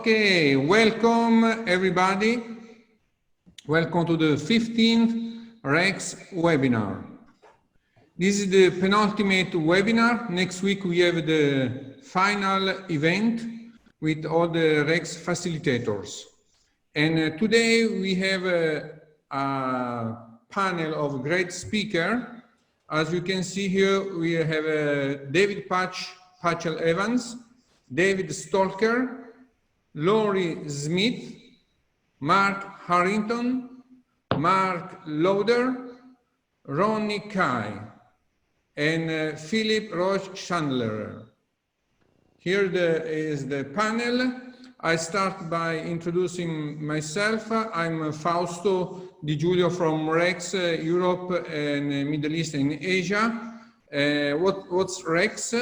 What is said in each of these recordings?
Okay, welcome everybody. Welcome to the 15th REX webinar. This is the penultimate webinar. Next week we have the final event with all the REX facilitators. And today we have a panel of great speakers. As you can see here, we have David Patchell-Evans, David Stalker, Laurie Smith, Mark Harrington, Mark Lauder, Ronnie and Philipp Roesch-Schlanderer. Here is the panel. I start by introducing myself. I'm Fausto Di Giulio from REX, Europe and Middle East and Asia. What's REX?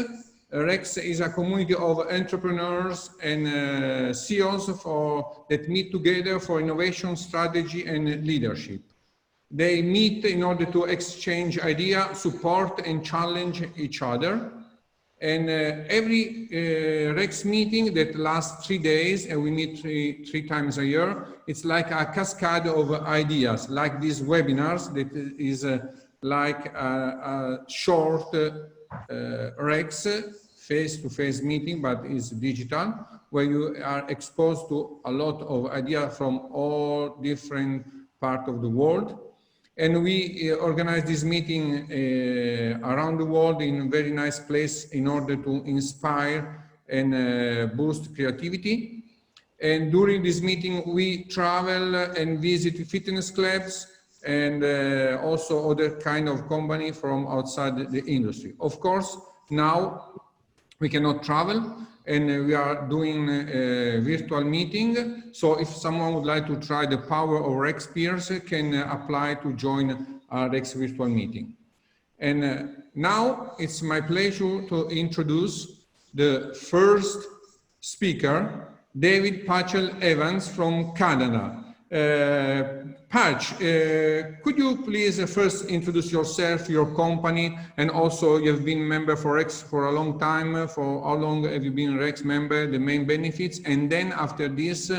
REX is a community of entrepreneurs and CEOs that meet together for innovation, strategy, and leadership. They meet in order to exchange ideas, support, and challenge each other. And every REX meeting that lasts 3 days, and we meet three times a year, it's like a cascade of ideas, like these webinars that is like a short REX face-to-face meeting, but it's digital, where you are exposed to a lot of ideas from all different parts of the world. And we organize this meeting around the world in a very nice place in order to inspire and boost creativity. And during this meeting, we travel and visit fitness clubs and also other kind of company from outside the industry. Of course, now we cannot travel and we are doing a virtual meeting. So if someone would like to try the power of REX peers, can apply to join our REX virtual meeting. And now it's my pleasure to introduce the first speaker, David Patchell-Evans from Canada. Patch, could you please first introduce yourself, your company, and also you've been member for REX for a long time. For how long have you been REX member, the main benefits? And then after this,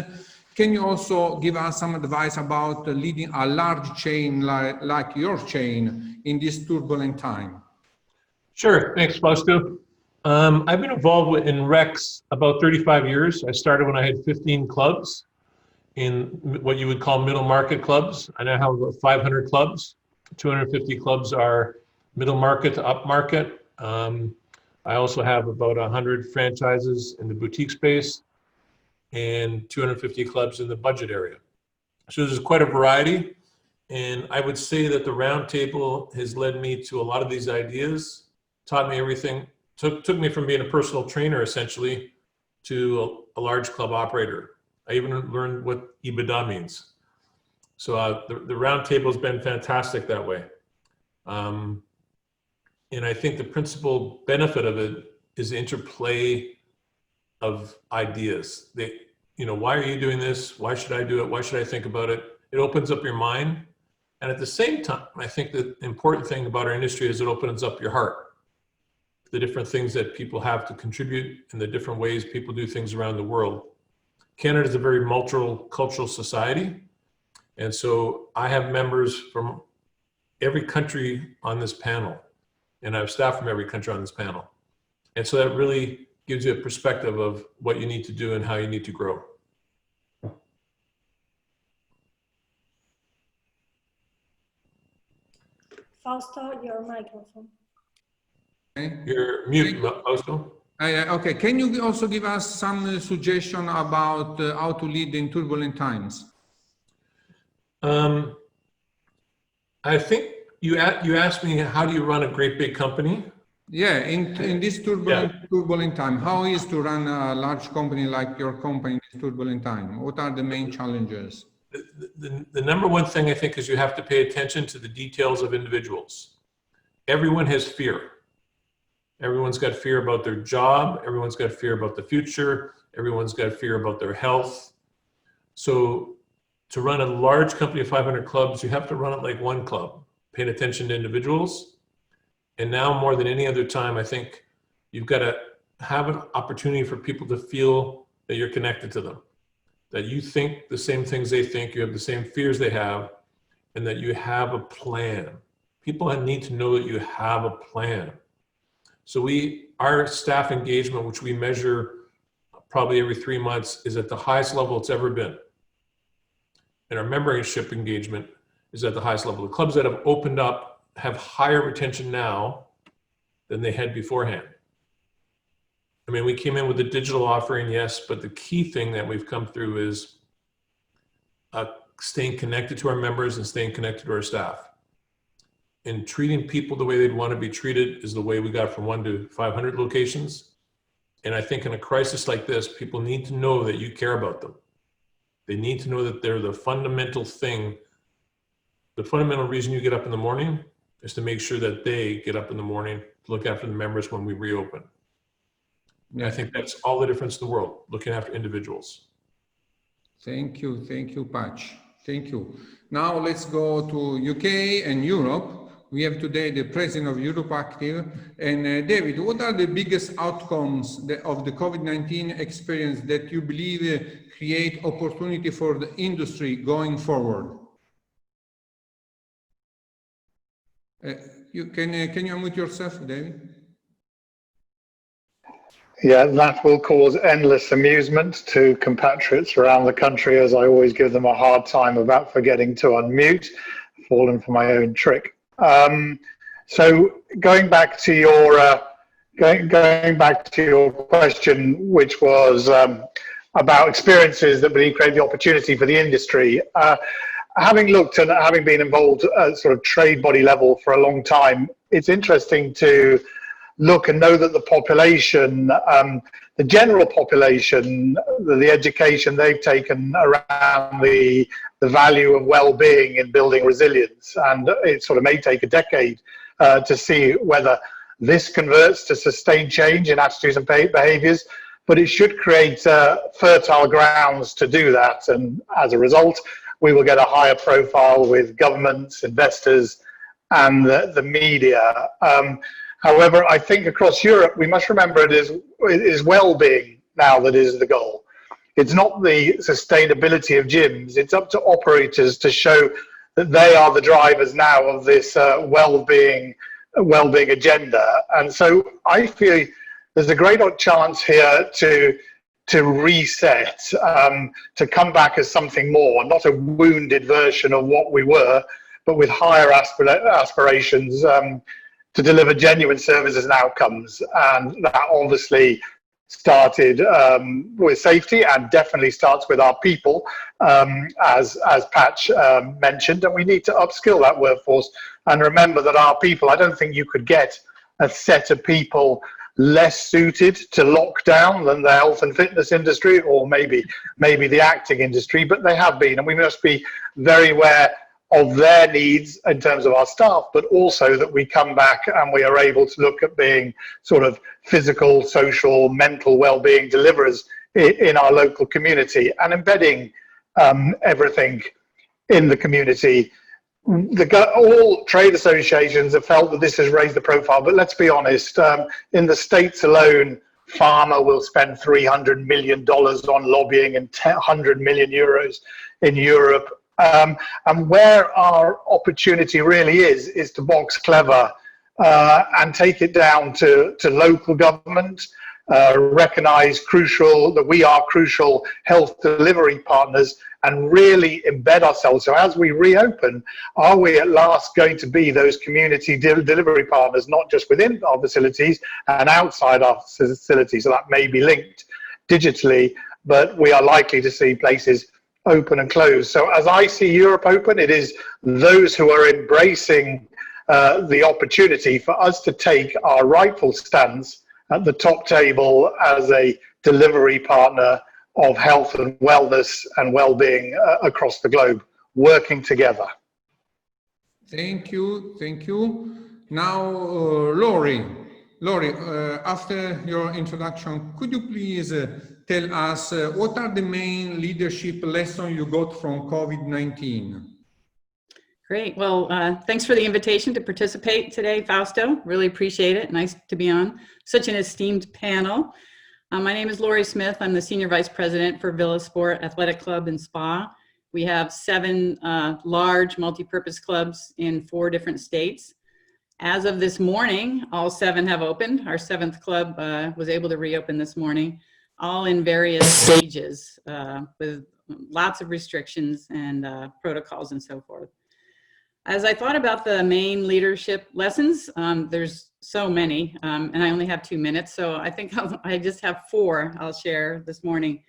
can you also give us some advice about leading a large chain like your chain in this turbulent time? Sure, thanks, Fausto. I've been involved in REX about 35 years. I started when I had 15 clubs in what you would call middle market clubs. I now have about 500 clubs. 250 clubs are middle market to up market. I also have about 100 franchises in the boutique space and 250 clubs in the budget area. So there's quite a variety. And I would say that the Roundtable has led me to a lot of these ideas, taught me everything, took me from being a personal trainer essentially to a large club operator. I even learned what EBITDA means. So the Roundtable has been fantastic that way. And I think the principal benefit of it is the interplay of ideas. Why are you doing this? Why should I do it? Why should I think about it? It opens up your mind. And at the same time, I think the important thing about our industry is it opens up your heart. The different things that people have to contribute and the different ways people do things around the world. Canada is a very multicultural society. And so I have members from every country on this panel, and I have staff from every country on this panel. And so that really gives you a perspective of what you need to do and how you need to grow. Fausto, your microphone. Okay. You're mute, Fausto. Okay, can you also give us some suggestion about how to lead in turbulent times? I think you asked me, how do you run a great big company? Yeah, in this turbulent time, how is to run a large company like your company in this turbulent time? What are the main challenges? The number one thing I think is you have to pay attention to the details of individuals. Everyone has fear. Everyone's got fear about their job. Everyone's got fear about the future. Everyone's got fear about their health. So to run a large company of 500 clubs, you have to run it like one club, paying attention to individuals. And now more than any other time, I think you've got to have an opportunity for people to feel that you're connected to them. that you think the same things they think, you have the same fears they have, and that you have a plan. People need to know that you have a plan. So our staff engagement, which we measure probably every 3 months, is at the highest level it's ever been. And our membership engagement is at the highest level. The clubs that have opened up have higher retention now than they had beforehand. I mean, we came in with a digital offering, yes, but the key thing that we've come through is staying connected to our members and staying connected to our staff. And treating people the way they'd want to be treated is the way we got from 1 to 500 locations. And I think in a crisis like this, people need to know that you care about them. They need to know that they're the fundamental thing. The fundamental reason you get up in the morning is to make sure that they get up in the morning to look after the members when we reopen. And I think that's all the difference in the world, looking after individuals. Thank you, Patch. Thank you. Now let's go to UK and Europe. We have today the president of EuropeActive. And David, what are the biggest outcomes of the COVID-19 experience that you believe create opportunity for the industry going forward? Can you unmute yourself, David? Yeah, that will cause endless amusement to compatriots around the country, as I always give them a hard time about forgetting to unmute, fallen for my own trick. So going back to your question, which was about experiences that really create the opportunity for the industry. Having looked and having been involved at sort of trade body level for a long time, it's interesting to look and know that the population, the general population, the education they've taken around the value of well-being in building resilience, and it sort of may take a decade to see whether this converts to sustained change in attitudes and behaviors, but it should create fertile grounds to do that, and as a result, we will get a higher profile with governments, investors, and the media. However, I think across Europe, we must remember it is well-being now that is the goal. It's not the sustainability of gyms. It's up to operators to show that they are the drivers now of this well-being agenda. And so I feel there's a great chance here to reset, to come back as something more, not a wounded version of what we were, but with higher aspirations to deliver genuine services and outcomes. And that obviously started with safety and definitely starts with our people, as Patch mentioned, and we need to upskill that workforce and remember that our people, I don't think you could get a set of people less suited to lockdown than the health and fitness industry or maybe the acting industry, but they have been, and we must be very aware of their needs in terms of our staff, but also that we come back and we are able to look at being sort of physical, social, mental well-being deliverers in our local community and embedding everything in the community. All trade associations have felt that this has raised the profile, but let's be honest, in the States alone, pharma will spend $300 million on lobbying and 100 million euros in Europe. And where our opportunity really is to box clever and take it down to local government, recognize that we are crucial health delivery partners and really embed ourselves. So as we reopen, are we at last going to be those community delivery partners, not just within our facilities and outside our facilities? So that may be linked digitally, but we are likely to see places open and close. So as I see Europe open, it is those who are embracing the opportunity for us to take our rightful stance at the top table as a delivery partner of health and wellness and well-being across the globe, working together. Thank you. Now, Laurie, after your introduction, could you please tell us what are the main leadership lessons you got from COVID-19? Great. Well, thanks for the invitation to participate today, Fausto. Really appreciate it. Nice to be on such an esteemed panel. My name is Laurie Smith. I'm the Senior Vice President for Villa Sport Athletic Club and Spa. We have 7 large multi-purpose clubs in 4 different states. As of this morning, all 7 have opened. Our 7th club was able to reopen this morning, all in various stages with lots of restrictions and protocols and so forth. As I thought about the main leadership lessons, there's so many, and I only have 2 minutes, so I think I just have 4 I'll share this morning.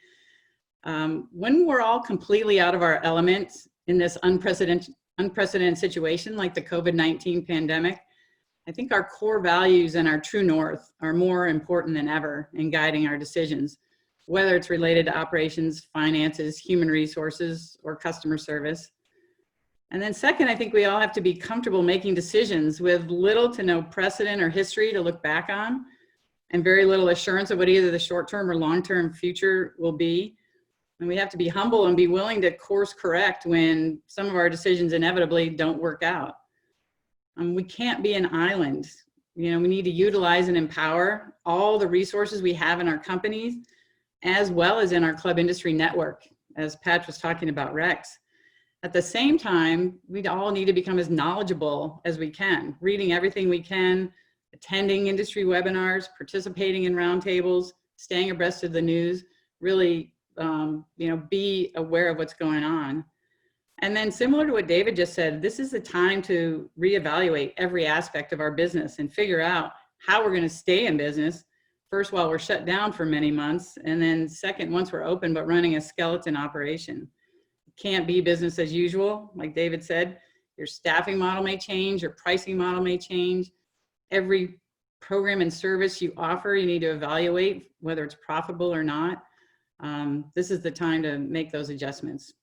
When we're all completely out of our element in this unprecedented situation like the COVID-19 pandemic, I think our core values and our true north are more important than ever in guiding our decisions, whether it's related to operations, finances, human resources, or customer service. And then second, I think we all have to be comfortable making decisions with little to no precedent or history to look back on, and very little assurance of what either the short-term or long-term future will be. And we have to be humble and be willing to course correct when some of our decisions inevitably don't work out. We can't be an island. You know, we need to utilize and empower all the resources we have in our companies, as well as in our club industry network, as Patch was talking about Rex. At the same time, we all need to become as knowledgeable as we can, reading everything we can, attending industry webinars, participating in roundtables, staying abreast of the news, really be aware of what's going on. And then similar to what David just said, this is the time to reevaluate every aspect of our business and figure out how we're going to stay in business, first while we're shut down for many months, and then second, once we're open but running a skeleton operation. Can't be business as usual. Like David said, your staffing model may change, your pricing model may change. Every program and service you offer, you need to evaluate whether it's profitable or not. This is the time to make those adjustments.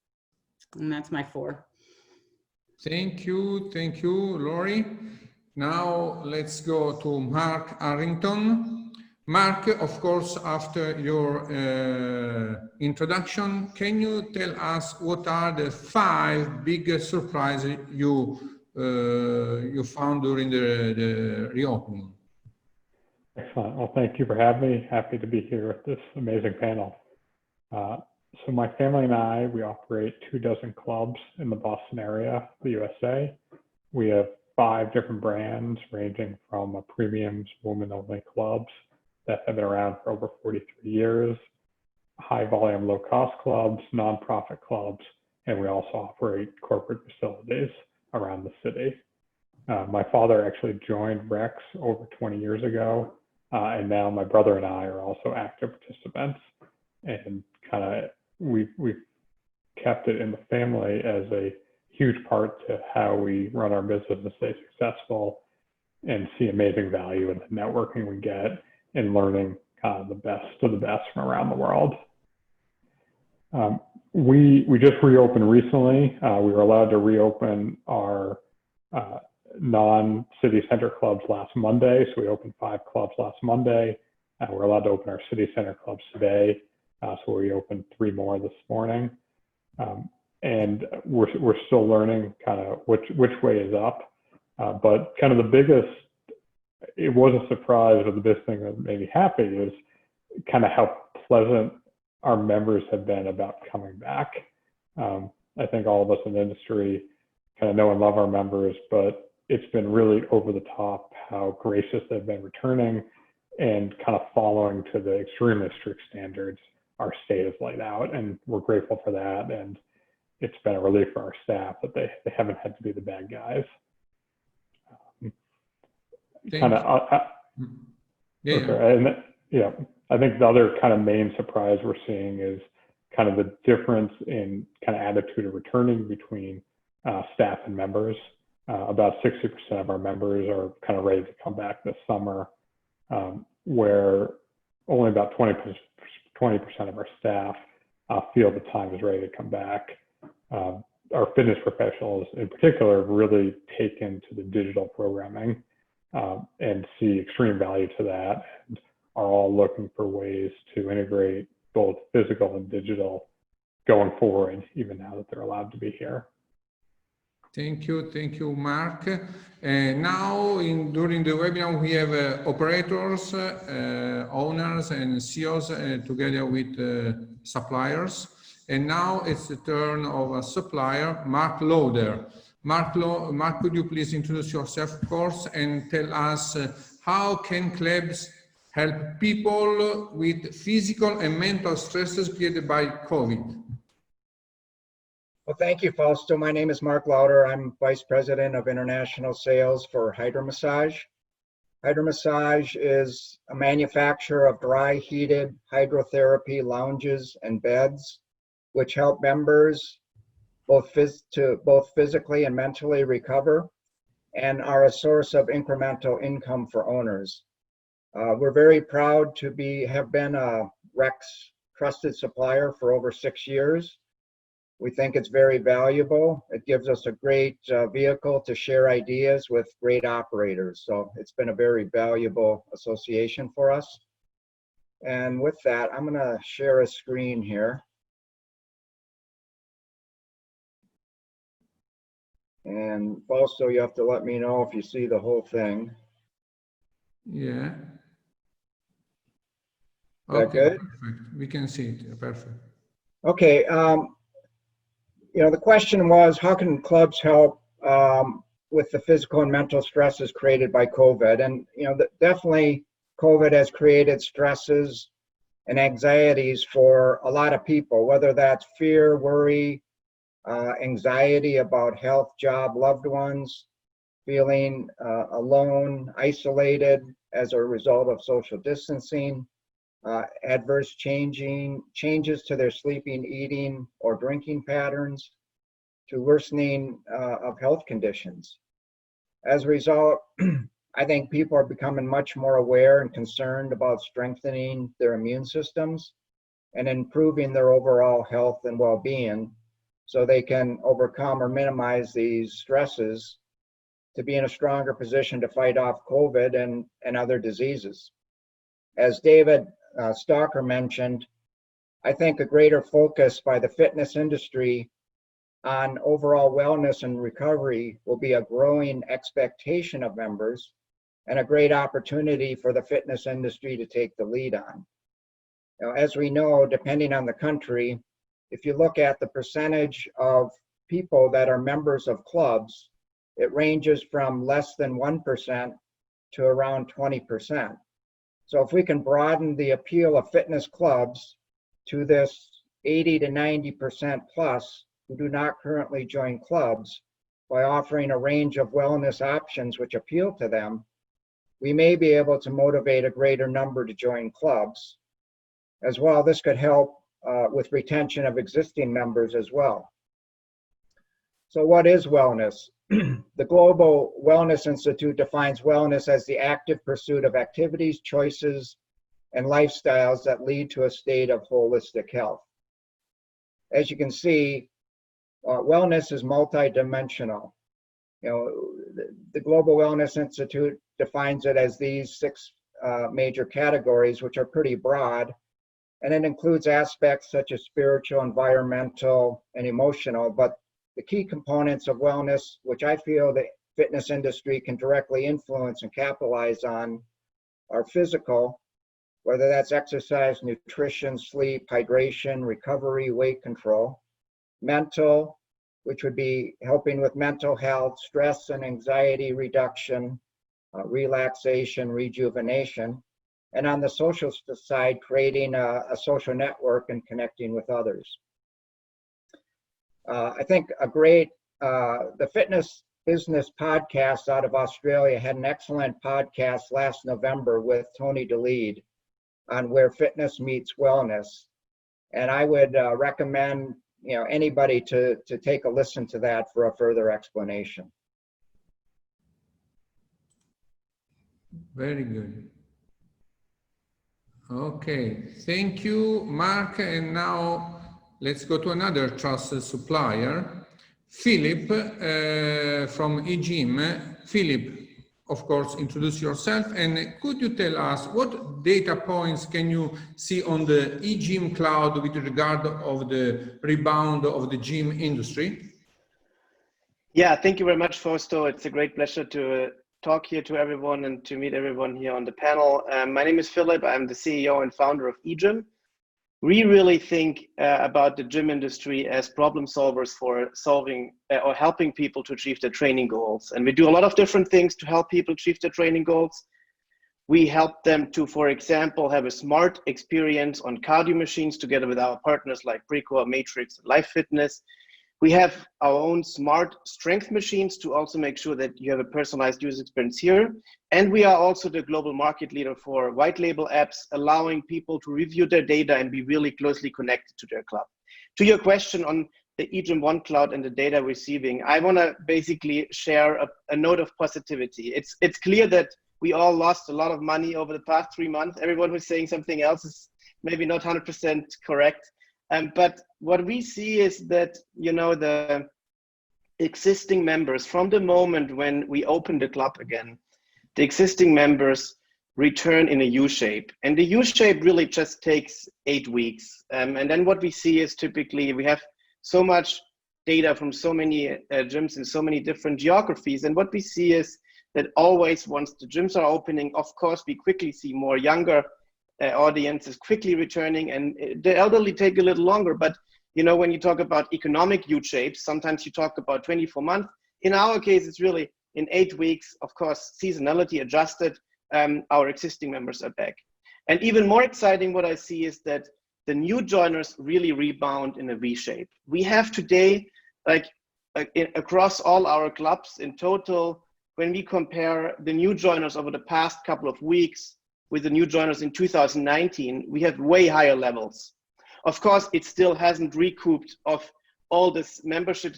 And that's my 4. Thank you, Laurie. Now let's go to Mark Harrington. Mark, of course, after your introduction, can you tell us what are the 5 biggest surprises you found during the reopening? Excellent. Well, thank you for having me. Happy to be here with this amazing panel. So my family and I, we operate 24 clubs in the Boston area, the USA. We have 5 different brands ranging from premiums, women-only clubs that have been around for over 43 years, high volume, low cost clubs, nonprofit clubs, and we also operate corporate facilities around the city. My father actually joined Rex over 20 years ago, and now my brother and I are also active participants, and we've kept it in the family as a huge part to how we run our business and stay successful, and see amazing value in the networking we get and learning the best of the best from around the world. We just reopened recently. We were allowed to reopen our non-city center clubs last Monday. So we opened 5 clubs last Monday. We're allowed to open our city center clubs today. So we opened 3 more this morning. And we're still learning which way is up. But the biggest, it was a surprise, but the biggest thing that made me happy is how pleasant our members have been about coming back. I think all of us in the industry know and love our members, but it's been really over the top how gracious they've been returning and following to the extremely strict standards our state has laid out. And we're grateful for that. And it's been a relief for our staff that they haven't had to be the bad guys. I think the other kind of main surprise we're seeing is kind of the difference in kind of attitude of returning between staff and members. About 60% of our members are kind of ready to come back this summer, where only about 20% of our staff feel the time is ready to come back. Our fitness professionals in particular have really taken to the digital programming and see extreme value to that, and are all looking for ways to integrate both physical and digital going forward, even now that they're allowed to be here. Thank you, Mark. Now, during the webinar, we have operators, owners, and CEOs together with suppliers. And now it's the turn of a supplier, Mark Lauder. Mark, could you please introduce yourself, of course, and tell us how can clubs help people with physical and mental stresses created by COVID? Well, thank you, Fausto. My name is Mark Lauder. I'm Vice President of International Sales for HydroMassage. HydroMassage is a manufacturer of dry heated hydrotherapy lounges and beds, which help members both physically and mentally recover, and are a source of incremental income for owners. We're very proud to have been a REX trusted supplier for over 6 years. We think it's very valuable. It gives us a great vehicle to share ideas with great operators. So it's been a very valuable association for us. And with that, I'm gonna share a screen here. And also you have to let me know if you see the whole thing. Yeah. Is that good? Perfect. We can see it. Perfect. Okay. You know, the question was, how can clubs help with the physical and mental stresses created by COVID? And, you know, definitely COVID has created stresses and anxieties for a lot of people, whether that's fear, worry, anxiety about health, job, loved ones, feeling alone, isolated as a result of social distancing, adverse changes to their sleeping, eating, or drinking patterns, to worsening of health conditions. As a result, I think people are becoming much more aware and concerned about strengthening their immune systems and improving their overall health and well-being so they can overcome or minimize these stresses to be in a stronger position to fight off COVID and other diseases. As David Stalker mentioned, I think a greater focus by the fitness industry on overall wellness and recovery will be a growing expectation of members and a great opportunity for the fitness industry to take the lead on. Now, as we know, depending on the country, if you look at the percentage of people that are members of clubs, it ranges from less than 1% to around 20%. So if we can broaden the appeal of fitness clubs to this 80 to 90% plus who do not currently join clubs by offering a range of wellness options which appeal to them, we may be able to motivate a greater number to join clubs. As well, this could help with retention of existing members as well. So what is wellness? The Global Wellness Institute defines wellness as the active pursuit of activities, choices, and lifestyles that lead to a state of holistic health. As you can see, wellness is multidimensional. You know, the Global Wellness Institute defines it as these 6 major categories, which are pretty broad, and it includes aspects such as spiritual, environmental, and emotional, but the key components of wellness, which I feel the fitness industry can directly influence and capitalize on, are physical, whether that's exercise, nutrition, sleep, hydration, recovery, weight control. Mental, which would be helping with mental health, stress and anxiety reduction, relaxation, rejuvenation. And on the social side, creating a social network and connecting with others. I think the Fitness Business Podcast out of Australia had an excellent podcast last November with Tony DeLead on where fitness meets wellness. And I would recommend anybody to take a listen to that for a further explanation. Very good. Okay, thank you, Mark. And now let's go to another trusted supplier, Philipp from eGym. Philipp, of course, introduce yourself, and could you tell us what data points can you see on the eGym cloud with regard of the rebound of the gym industry? Yeah, thank you very much, Fausto. It's a great pleasure to talk here to everyone and to meet everyone here on the panel. My name is Philipp. I'm the CEO and founder of eGym. We really think about the gym industry as problem solvers for solving or helping people to achieve their training goals. And we do a lot of different things to help people achieve their training goals. We help them to, for example, have a smart experience on cardio machines together with our partners like Precore, Matrix, and Life Fitness. We have our own smart strength machines to also make sure that you have a personalized user experience here. And we are also the global market leader for white label apps, allowing people to review their data and be really closely connected to their club. To your question on the eGym One Cloud and the data receiving, I want to basically share a note of positivity. It's clear that we all lost a lot of money over the past 3 months. Everyone who's saying something else is maybe not 100% correct. But what we see is that, you know, the existing members, from the moment when we open the club again, the existing members return in a U-shape. And the U-shape really just takes 8 weeks. And then what we see is typically we have so much data from so many gyms in so many different geographies. And what we see is that always once the gyms are opening, of course, we quickly see more younger audiences quickly returning, and the elderly take a little longer. But you know, when you talk about economic U-shapes, sometimes you talk about 24 months. In our case, it's really in 8 weeks. Of course, seasonality adjusted, our existing members are back. And even more exciting, what I see is that the new joiners really rebound in a V-shape. We have today, across all our clubs in total, when we compare the new joiners over the past couple of weeks with the new joiners in 2019, we have way higher levels. Of course, it still hasn't recouped of all this membership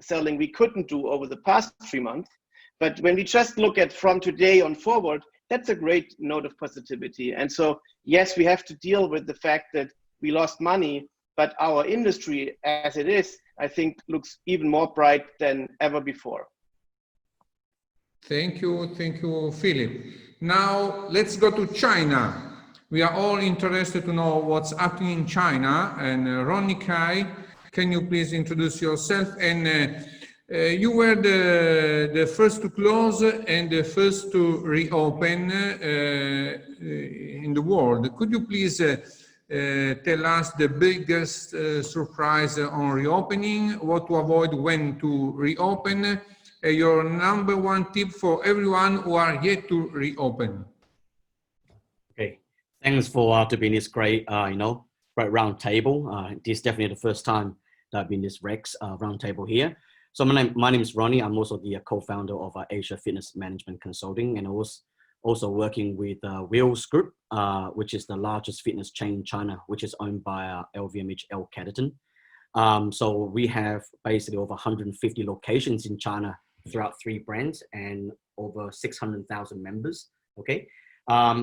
selling we couldn't do over the past 3 months. But when we just look at from today on forward, that's a great note of positivity. And so, yes, we have to deal with the fact that we lost money, but our industry as it is, I think, looks even more bright than ever before. Thank you, Philip. Now let's go to China. We are all interested to know what's happening in China. And Ronnie, can you please introduce yourself? And you were the first to close and the first to reopen in the world. Could you please tell us the biggest surprise on reopening, what to avoid when to reopen? Your number one tip for everyone who are yet to reopen. Okay, thanks for to be in this great, great round table. This is definitely the first time that I've been in this Rex round table here. So my name is Ronnie. I'm also the co-founder of Asia Fitness Management Consulting, and I was also working with Wheels Group, which is the largest fitness chain in China, which is owned by LVMH Harrington. So we have basically over 150 locations in China throughout 3 brands and over 600,000 members. Okay.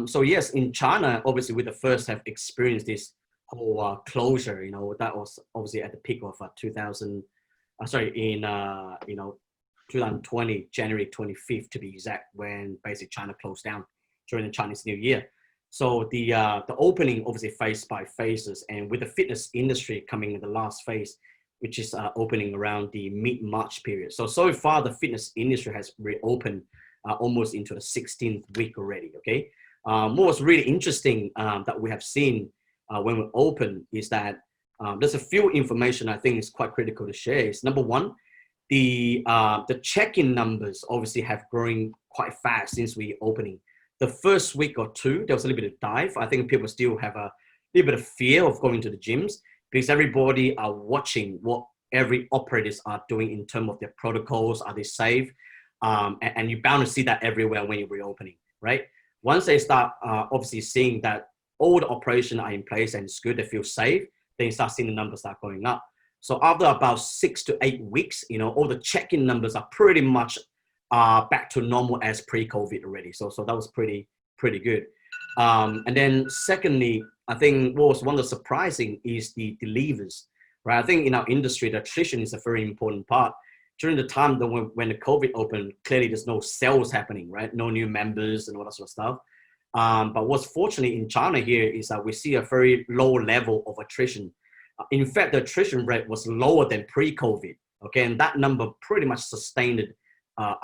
So yes, in China, obviously we the first have experienced this whole closure, that was obviously at the peak of 2020, January 25th to be exact, when basically China closed down during the Chinese New Year. So the opening obviously phase by phases, and with the fitness industry coming in the last phase, which is opening around the mid-March period. So far the fitness industry has reopened almost into the 16th week already, okay? What was really interesting that we have seen when we open is that there's a few information I think is quite critical to share. Is number one, the check-in numbers obviously have grown quite fast since we opening. The first week or two, there was a little bit of dive. I think people still have a little bit of fear of going to the gyms because everybody are watching what every operators are doing in terms of their protocols. Are they safe? And you're bound to see that everywhere when you're reopening, right? Once they start obviously seeing that all the operations are in place and it's good, they feel safe, then you start seeing the numbers start going up. So after about 6 to 8 weeks, all the check-in numbers are pretty much back to normal as pre-COVID already. So that was pretty good. And then secondly, I think what was one of the surprising is the leavers, right? I think in our industry, the attrition is a very important part. During the time when the COVID opened, clearly there's no sales happening, right? No new members and all that sort of stuff. But what's fortunate in China here is that we see a very low level of attrition. In fact, the attrition rate was lower than pre-COVID. Okay, and that number pretty much sustained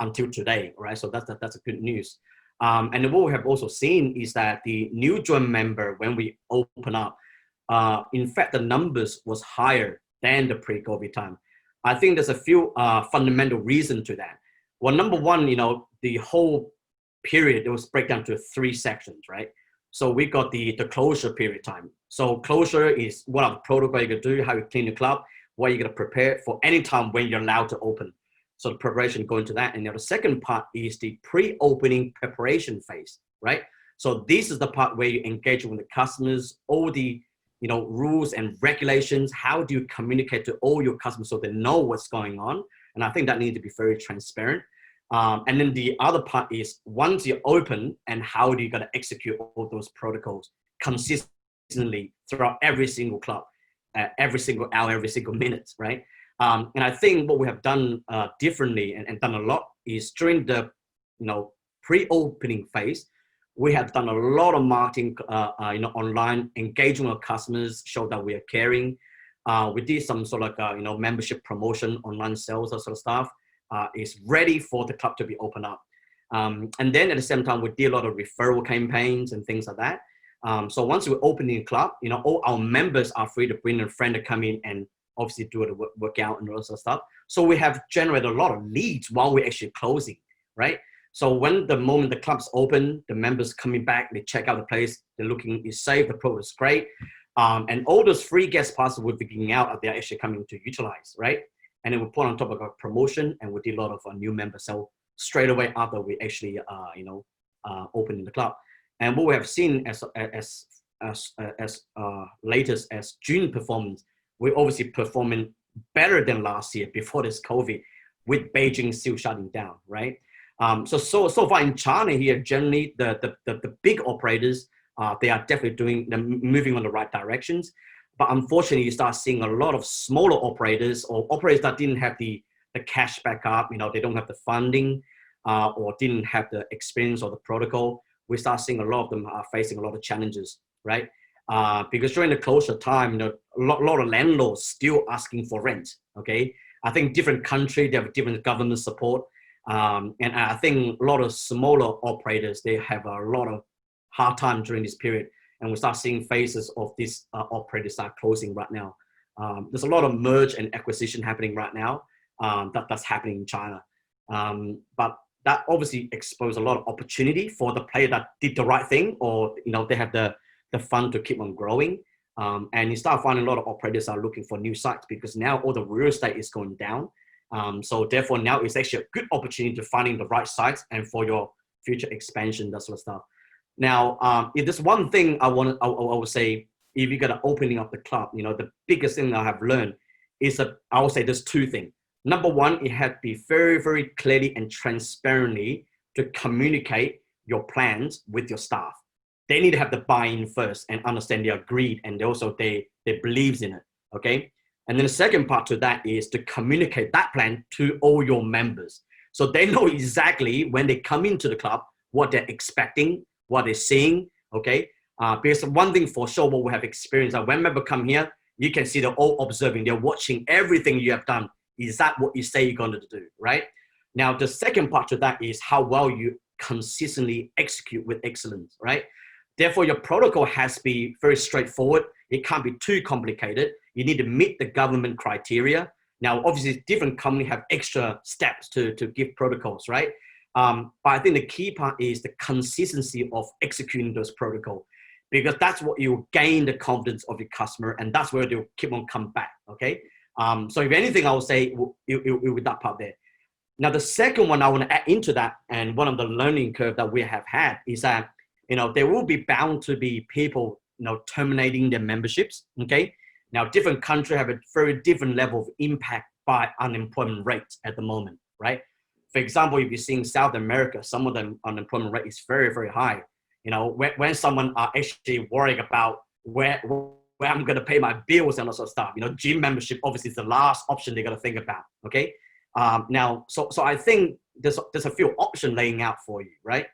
until today, right? So that's a good news. And then what we have also seen is that the new join member, when we open up, in fact, the numbers was higher than the pre-COVID time. I think there's a few fundamental reasons to that. Well, number one, the whole period, it was break down to 3 sections, right? So we got the closure period time. So closure is what are the protocol you can do, how you clean the club, what you're going to prepare for any time when you're allowed to open. So the preparation go into that. And the second part is the pre-opening preparation phase, right? So this is the part where you engage with the customers, all the rules and regulations. How do you communicate to all your customers so they know what's going on? And I think that needs to be very transparent. And then the other part is once you open, and how do you got to execute all those protocols consistently throughout every single club, every single hour, every single minute, right? And I think what we have done differently and done a lot is during the pre-opening phase, we have done a lot of marketing, online engagement with customers, show that we are caring. We did some sort of membership promotion, online sales, that sort of stuff. Is ready for the club to be open up. And then at the same time, we did a lot of referral campaigns and things like that. So once we open the club, all our members are free to bring a friend to come in and obviously do the workout and all that sort of stuff. So we have generated a lot of leads while we're actually closing, right? So when the moment the club's open, the members coming back, they check out the place, they're looking, it's safe, the product is great. And all those free guest passes we're figuring out, they're actually coming to utilize, right? And then we put on top of our promotion, and we did a lot of new members sell straight away after we actually, opened the club. And what we have seen as latest as June performance, we're obviously performing better than last year before this COVID, with Beijing still shutting down, right? So far in China here, generally the big operators, they are definitely moving on the right directions. But unfortunately, you start seeing a lot of smaller operators or operators that didn't have the cash backup, they don't have the funding or didn't have the experience or the protocol. We start seeing a lot of them are facing a lot of challenges, right? Because during the closure time, a lot of landlords still asking for rent, okay? I think different countries, they have different government support. And I think a lot of smaller operators, they have a lot of hard time during this period. And we start seeing phases of these operators start closing right now. There's a lot of merge and acquisition happening right now. That's happening in China. But that obviously exposed a lot of opportunity for the player that did the right thing, or they have the fund to keep on growing. And you start finding a lot of operators are looking for new sites because now all the real estate is going down. So therefore now it's actually a good opportunity to finding the right sites and for your future expansion, that sort of stuff. Now, if there's one thing I would say, if you're gonna opening up the club, the biggest thing I have learned is that I would say there's 2 things. Number one, it had to be very, very clearly and transparently to communicate your plans with your staff. They need to have the buy-in first and understand they agreed, and also they believes in it, okay? And then the second part to that is to communicate that plan to all your members. So they know exactly when they come into the club, what they're expecting, what they're seeing, okay? Because one thing for sure, what we have experienced, that when members come here, you can see they're all observing, they're watching everything you have done. Is that what you say you're going to do, right? Now, the second part to that is how well you consistently execute with excellence, right? Therefore, your protocol has to be very straightforward. It can't be too complicated. You need to meet the government criteria. Now, obviously, different companies have extra steps to give protocols, right? But I think the key part is the consistency of executing those protocols, because that's what you gain the confidence of your customer, and that's where they'll keep on coming back, okay? So if anything, I would say with that part there. Now, the second one I want to add into that, and one of the learning curve that we have had is that, there will be bound to be people, terminating their memberships, okay? Now, different countries have a very different level of impact by unemployment rates at the moment, right? For example, if you're seeing South America, some of them unemployment rate is very, very high. When someone are actually worrying about where I'm going to pay my bills and all sorts of stuff, gym membership obviously is the last option they're going to think about, okay? Now, so I think there's a few options laying out for you, right?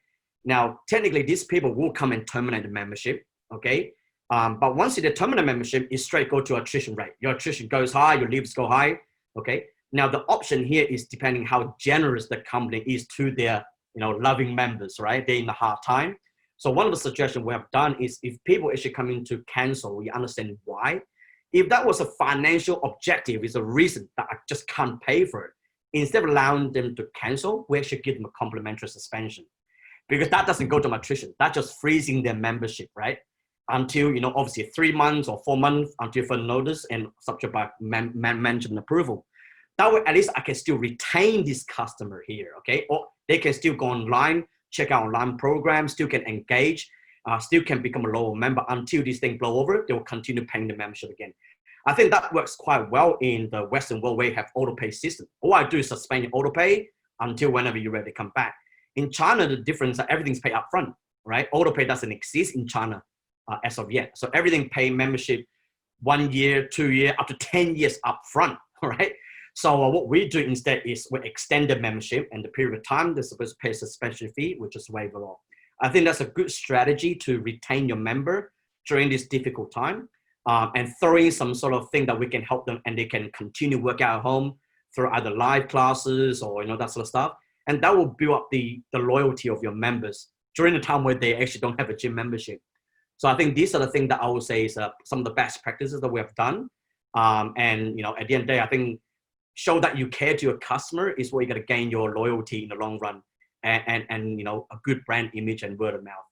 Now, technically, these people will come and terminate the membership, okay? But once you terminate membership, you straight go to attrition rate. Your attrition goes high, your leaves go high, okay? Now, the option here is depending how generous the company is to their, loving members, right? They're in a hard time. So one of the suggestions we have done is if people actually come in to cancel, we understand why. If that was a financial objective, is a reason that I just can't pay for it, instead of allowing them to cancel, we actually give them a complimentary suspension. Because that doesn't go to attrition. That's just freezing their membership, right? Until, obviously 3 months or 4 months until further notice and subject by management approval. That way, at least I can still retain this customer here, okay? Or they can still go online, check out online programs, still can engage, still can become a loyal member until this thing blow over, they will continue paying the membership again. I think that works quite well in the Western world where you have auto-pay system. All I do is suspend your auto-pay until whenever you're ready to come back. In China, the difference is everything's paid up front, right? Auto-pay doesn't exist in China as of yet. So everything pay membership 1 year, 2 years, up to 10 years up front, right? So what we do instead is we extend the membership and the period of time they're supposed to pay a suspension fee, which is waived off. I think that's a good strategy to retain your member during this difficult time and throw in some sort of thing that we can help them and they can continue work out at home through either live classes or that sort of stuff. And that will build up the loyalty of your members during the time where they actually don't have a gym membership. So I think these are the things that I would say is some of the best practices that we have done. And at the end of the day, I think show that you care to your customer is where you're going to gain your loyalty in the long run and a good brand image and word of mouth.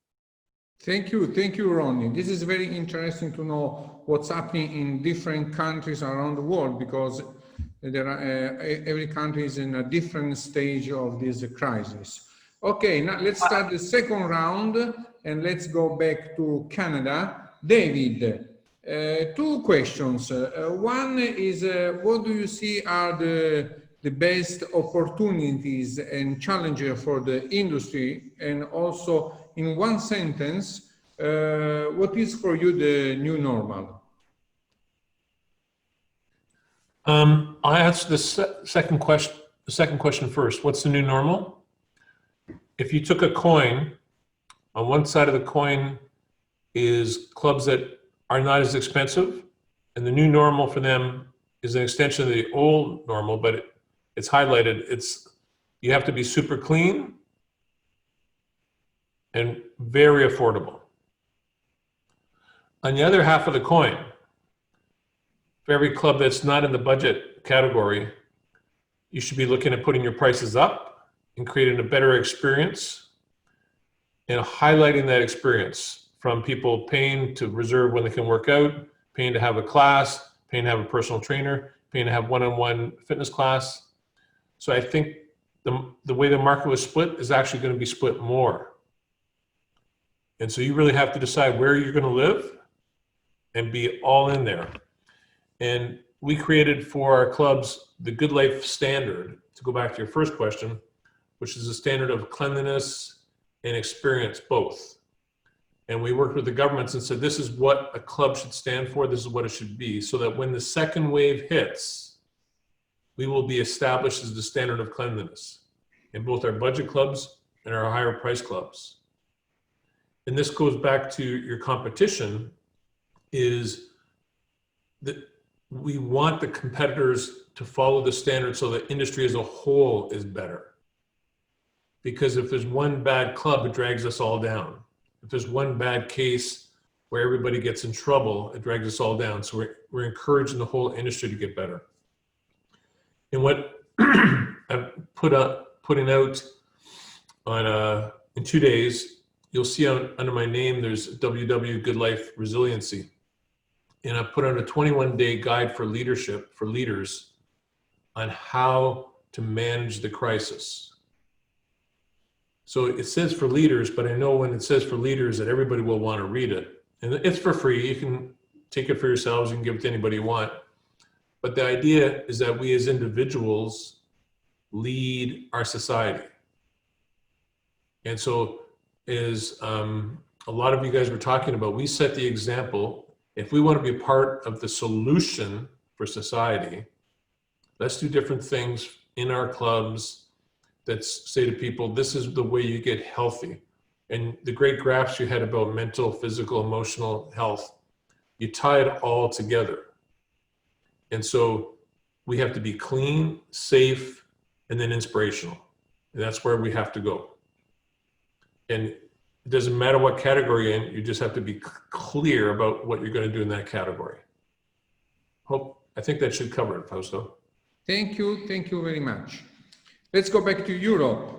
Thank you, Ronnie. This is very interesting to know what's happening in different countries around the world because there are, every country is in a different stage of this crisis. Okay, now let's start the second round and let's go back to Canada. David, 2 questions. One is, what do you see are the best opportunities and challenges for the industry? And also, in one sentence, what is for you the new normal? I'll answer the second question first. What's the new normal? If you took a coin, on one side of the coin is clubs that are not as expensive, and the new normal for them is an extension of the old normal, but it's highlighted. You have to be super clean and very affordable. On the other half of the coin, for every club that's not in the budget category, you should be looking at putting your prices up and creating a better experience and highlighting that experience from people paying to reserve when they can work out, paying to have a class, paying to have a personal trainer, paying to have one-on-one fitness class. So I think the way the market was split is actually going to be split more. And so you really have to decide where you're going to live and be all in there. And we created for our clubs the Good Life Standard, to go back to your first question, which is a standard of cleanliness and experience both. And we worked with the governments and said, this is what a club should stand for, this is what it should be, so that when the second wave hits, we will be established as the standard of cleanliness in both our budget clubs and our higher price clubs. And this goes back to your competition, is that we want the competitors to follow the standard so the industry as a whole is better. Because if there's one bad club, it drags us all down. If there's one bad case where everybody gets in trouble, it drags us all down. So we're encouraging the whole industry to get better. And what I'm putting out on in 2 days, you'll see under my name, there's WW Good Life Resiliency. And I put out a 21-day guide for leadership, for leaders, on how to manage the crisis. So it says for leaders, but I know when it says for leaders that everybody will want to read it. And it's for free. You can take it for yourselves. You can give it to anybody you want. But the idea is that we as individuals lead our society. And so as a lot of you guys were talking about, we set the example. If we want to be part of the solution for society, let's do different things in our clubs that say to people, this is the way you get healthy. And the great graphs you had about mental, physical, emotional health, you tie it all together. And so we have to be clean, safe, and then inspirational. And that's where we have to go. And it doesn't matter what category you're in, you just have to be clear about what you're going to do in that category. I think that should cover it, Fausto. Thank you very much. Let's go back to Europe.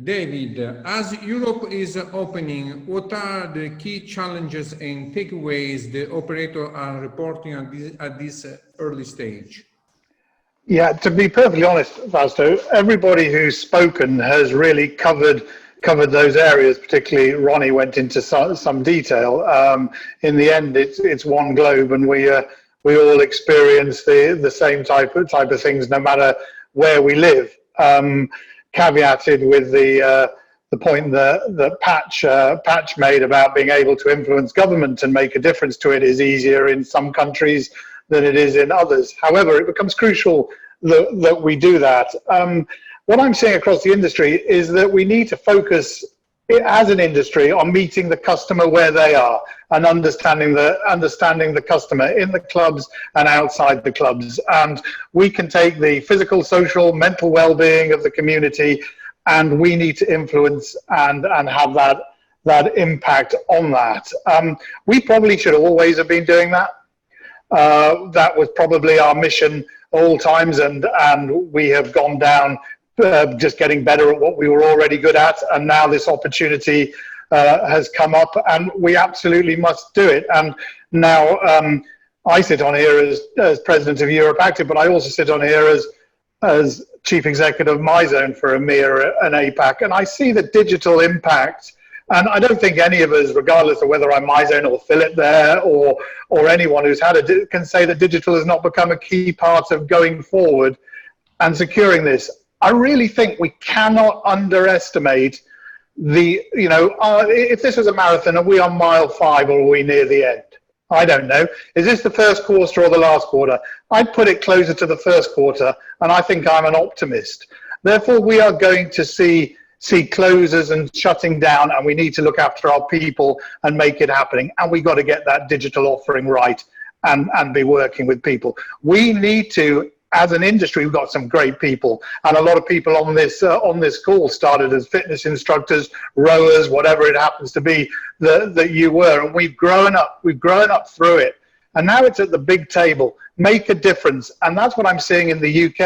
David, as Europe is opening, what are the key challenges and takeaways the operators are reporting at this early stage? Yeah, to be perfectly honest, Fausto, everybody who's spoken has really covered those areas. Particularly Ronnie went into some detail. In the end, it's one globe, and we all experience the same type of things, no matter where we live. Caveated with the point that Patch made about being able to influence government and make a difference to it is easier in some countries than it is in others. However, it becomes crucial that we do that. What I'm seeing across the industry is that we need to focus as an industry on meeting the customer where they are and understanding the customer in the clubs and outside the clubs. And we can take the physical, social, mental well-being of the community, and we need to influence and have that impact on that. We probably should always have been doing that. That was probably our mission all times, and we have gone down just getting better at what we were already good at, and now this opportunity has come up, and we absolutely must do it. And now I sit on here as president of EuropeActive, but I also sit on here as chief executive of Myzone for EMEA and APAC, and I see the digital impact. And I don't think any of us, regardless of whether I'm Myzone or Philipp there or anyone who's had it, can say that digital has not become a key part of going forward and securing this. I really think we cannot underestimate if this was a marathon, are we on mile 5 or are we near the end? I don't know. Is this the first quarter or the last quarter? I'd put it closer to the first quarter, and I think I'm an optimist. Therefore, we are going to see closures and shutting down, and we need to look after our people and make it happening. And we've got to get that digital offering right and be working with people. We need to, as an industry, we've got some great people, and a lot of people on this call started as fitness instructors, rowers, whatever it happens to be that you were, and we've grown up through it, and now it's at the big table. Make a difference, and that's what I'm seeing in the UK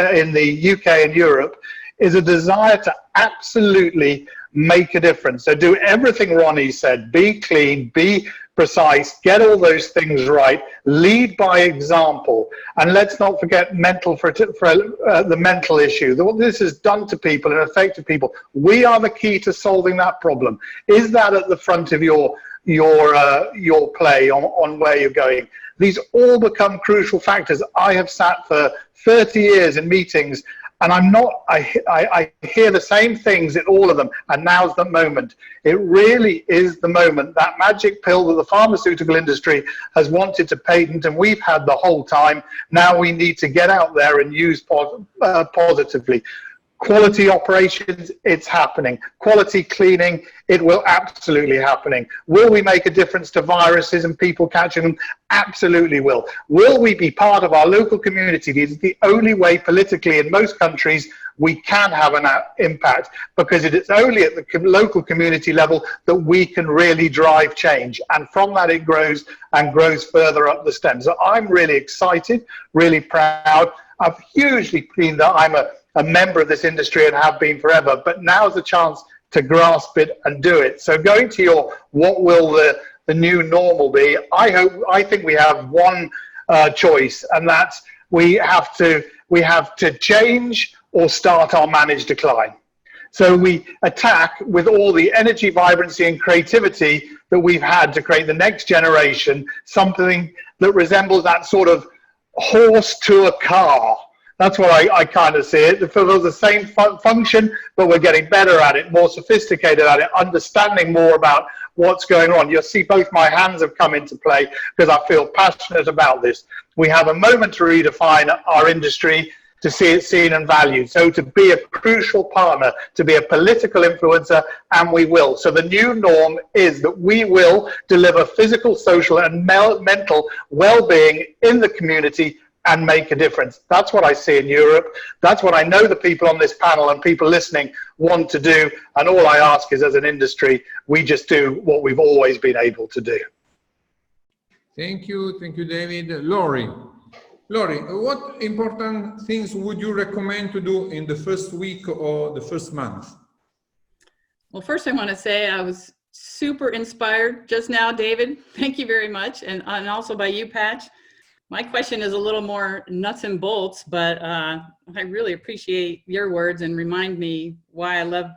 and Europe, is a desire to absolutely make a difference. So do everything Ronnie said, be clean, be precise, get all those things right, lead by example, and let's not forget the mental issue. What this has done to people and affected people, we are the key to solving that problem. Is that at the front of your play on where you're going? These all become crucial factors. I have sat for 30 years in meetings, and I hear the same things in all of them, and now's the moment. It really is the moment. That magic pill that the pharmaceutical industry has wanted to patent, and we've had the whole time. Now we need to get out there and use positively. Quality operations, it's happening. Quality cleaning, it will absolutely happening. Will we make a difference to viruses and people catching them? Absolutely will. Will we be part of our local community? This is the only way politically in most countries we can have an impact, because it is only at the local community level that we can really drive change. And from that it grows and grows further up the stem. So I'm really excited, really proud. I've hugely been that I'm a member of this industry and have been forever, but now's the chance to grasp it and do it. So going to your, what will the new normal be? I think we have one choice, and that's we have to change or start our managed decline. So we attack with all the energy, vibrancy, and creativity that we've had to create the next generation, something that resembles that sort of horse to a car. That's what I kind of see it. It fulfills the same function, but we're getting better at it, more sophisticated at it, understanding more about what's going on. You'll see both my hands have come into play because I feel passionate about this. We have a moment to redefine our industry, to see it seen and valued. So to be a crucial partner, to be a political influencer, and we will. So the new norm is that we will deliver physical, social, and mental well-being in the community and make a difference. That's what I see in Europe. That's what I know the people on this panel and people listening want to do. And all I ask is, as an industry, we just do what we've always been able to do. Thank you, David. Laurie, what important things would you recommend to do in the first week or the first month? Well, first I want to say I was super inspired just now, David. Thank you very much. And also by you, Patch. My question is a little more nuts and bolts, but I really appreciate your words and remind me why I love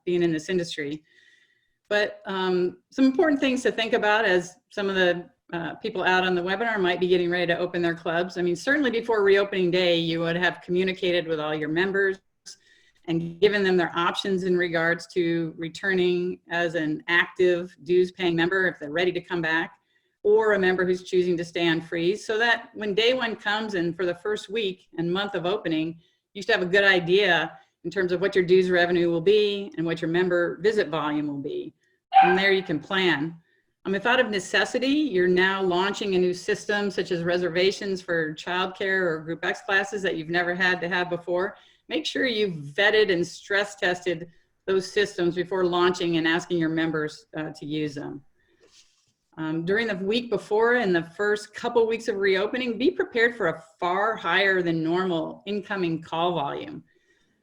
being in this industry. But some important things to think about as some of the people out on the webinar might be getting ready to open their clubs. I mean, certainly before reopening day, you would have communicated with all your members and given them their options in regards to returning as an active dues paying member if they're ready to come back, or a member who's choosing to stay on freeze, so that when day one comes and for the first week and month of opening, you should have a good idea in terms of what your dues revenue will be and what your member visit volume will be. From there you can plan. If out of necessity, you're now launching a new system such as reservations for childcare or Group X classes that you've never had to have before. Make sure you've vetted and stress tested those systems before launching and asking your members to use them. During the week before and the first couple weeks of reopening, be prepared for a far higher than normal incoming call volume.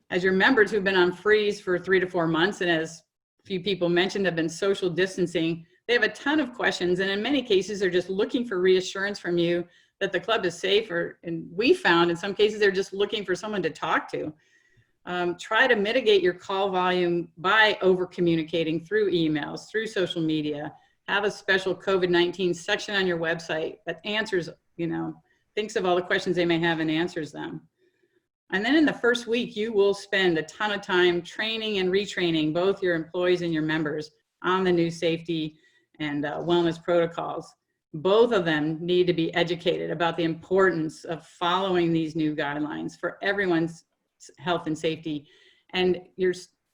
As your members who've been on freeze for 3 to 4 months, and as a few people mentioned have been social distancing, they have a ton of questions, and in many cases they're just looking for reassurance from you that the club is safe, and we found in some cases they're just looking for someone to talk to. Try to mitigate your call volume by over communicating through emails, through social media. Have a special COVID-19 section on your website that answers, thinks of all the questions they may have and answers them. And then in the first week, you will spend a ton of time training and retraining both your employees and your members on the new safety and wellness protocols. Both of them need to be educated about the importance of following these new guidelines for everyone's health and safety. And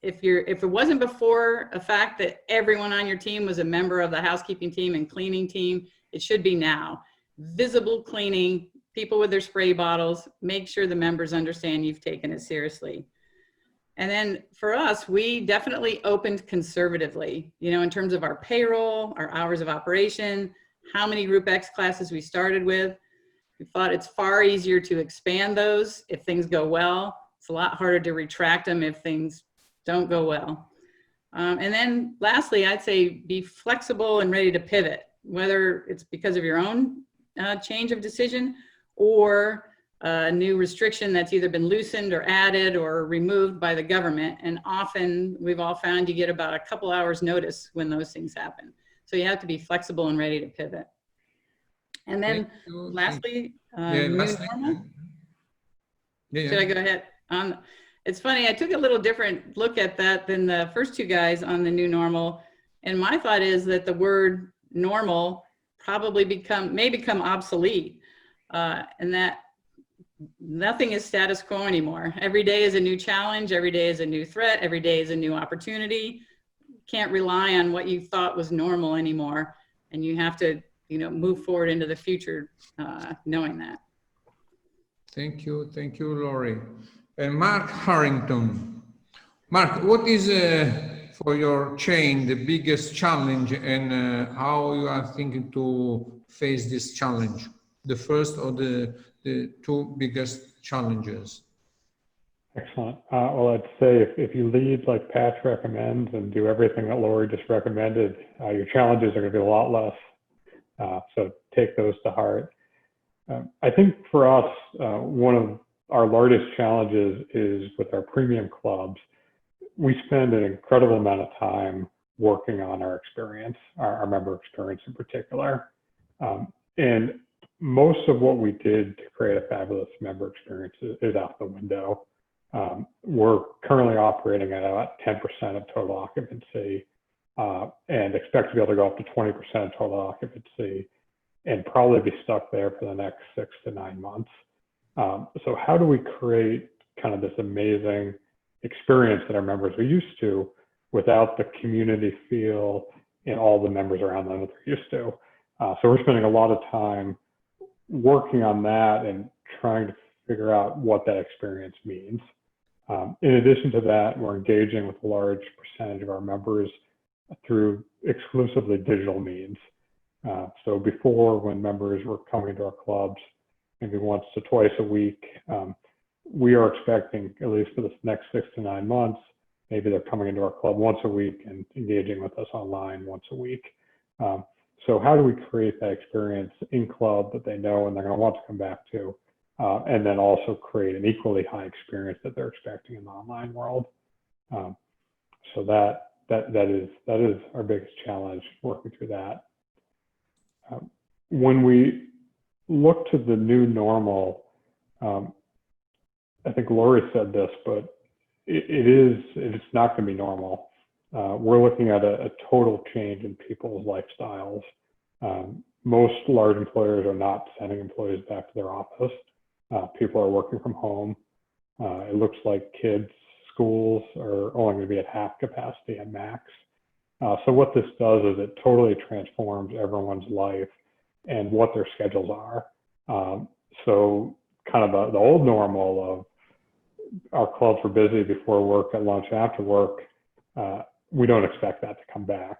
if it wasn't before a fact that everyone on your team was a member of the housekeeping team and cleaning team, it should be now. Visible cleaning, people with their spray bottles, make sure the members understand you've taken it seriously. And then for us, we definitely opened conservatively, in terms of our payroll, our hours of operation, how many Group X classes we started with. We thought it's far easier to expand those if things go well. It's a lot harder to retract them if things don't go well. And then lastly, I'd say be flexible and ready to pivot, whether it's because of your own change of decision or a new restriction that's either been loosened or added or removed by the government. And often we've all found you get about a couple hours notice when those things happen. So you have to be flexible and ready to pivot. And then lastly, new normal. Should I go ahead? It's funny, I took a little different look at that than the first two guys on the new normal. And my thought is that the word normal probably may become obsolete, and that nothing is status quo anymore. Every day is a new challenge, every day is a new threat, every day is a new opportunity. Can't rely on what you thought was normal anymore. And you have to, move forward into the future knowing that. Thank you, Laurie. And Mark Harrington. Mark, what is for your chain the biggest challenge, and how you are thinking to face this challenge? The first or the two biggest challenges? Excellent. Well, I'd say if you lead like Patch recommends and do everything that Laurie just recommended, your challenges are going to be a lot less. So take those to heart. I think for us, one of our largest challenges is with our premium clubs. We spend an incredible amount of time working on our experience, our member experience in particular. And most of what we did to create a fabulous member experience is out the window. We're currently operating at about 10% of total occupancy and expect to be able to go up to 20% of total occupancy and probably be stuck there for the next 6 to 9 months. So how do we create kind of this amazing experience that our members are used to without the community feel and all the members around them that they're used to? So we're spending a lot of time working on that and trying to figure out what that experience means. In addition to that, we're engaging with a large percentage of our members through exclusively digital means. So before, when members were coming to our clubs maybe once to twice a week, we are expecting, at least for the next 6 to 9 months, maybe they're coming into our club once a week and engaging with us online once a week. So how do we create that experience in club that they know and they're going to want to come back to, and then also create an equally high experience that they're expecting in the online world? So that is our biggest challenge, working through that. When we look to the new normal, I think Laurie said this, but it's not going to be normal. We're looking at a total change in people's lifestyles. Most large employers are not sending employees back to their office. People are working from home. It looks like kids' schools are only going to be at half capacity at max. So what this does is it totally transforms everyone's life and what their schedules are. So kind of the old normal of our clubs were busy before work, at lunch, after work, we don't expect that to come back.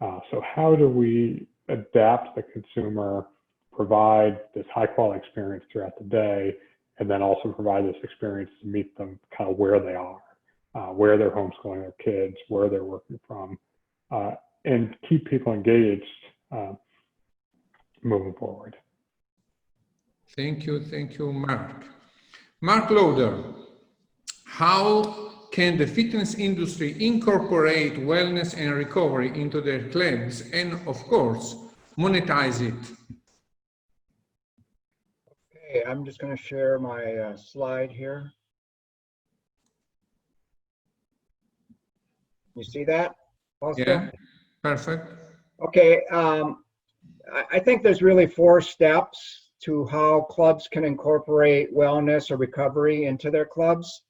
So how do we adapt the consumer, provide this high quality experience throughout the day, and then also provide this experience to meet them kind of where they are, where they're homeschooling their kids, where they're working from, and keep people engaged moving forward. Thank you, Mark. Mark Lauder, how can the fitness industry incorporate wellness and recovery into their clubs and, of course, monetize it? Okay, I'm just going to share my slide here. You see that? Also? Yeah, perfect. Okay, I think there's really 4 steps to how clubs can incorporate wellness or recovery into their clubs.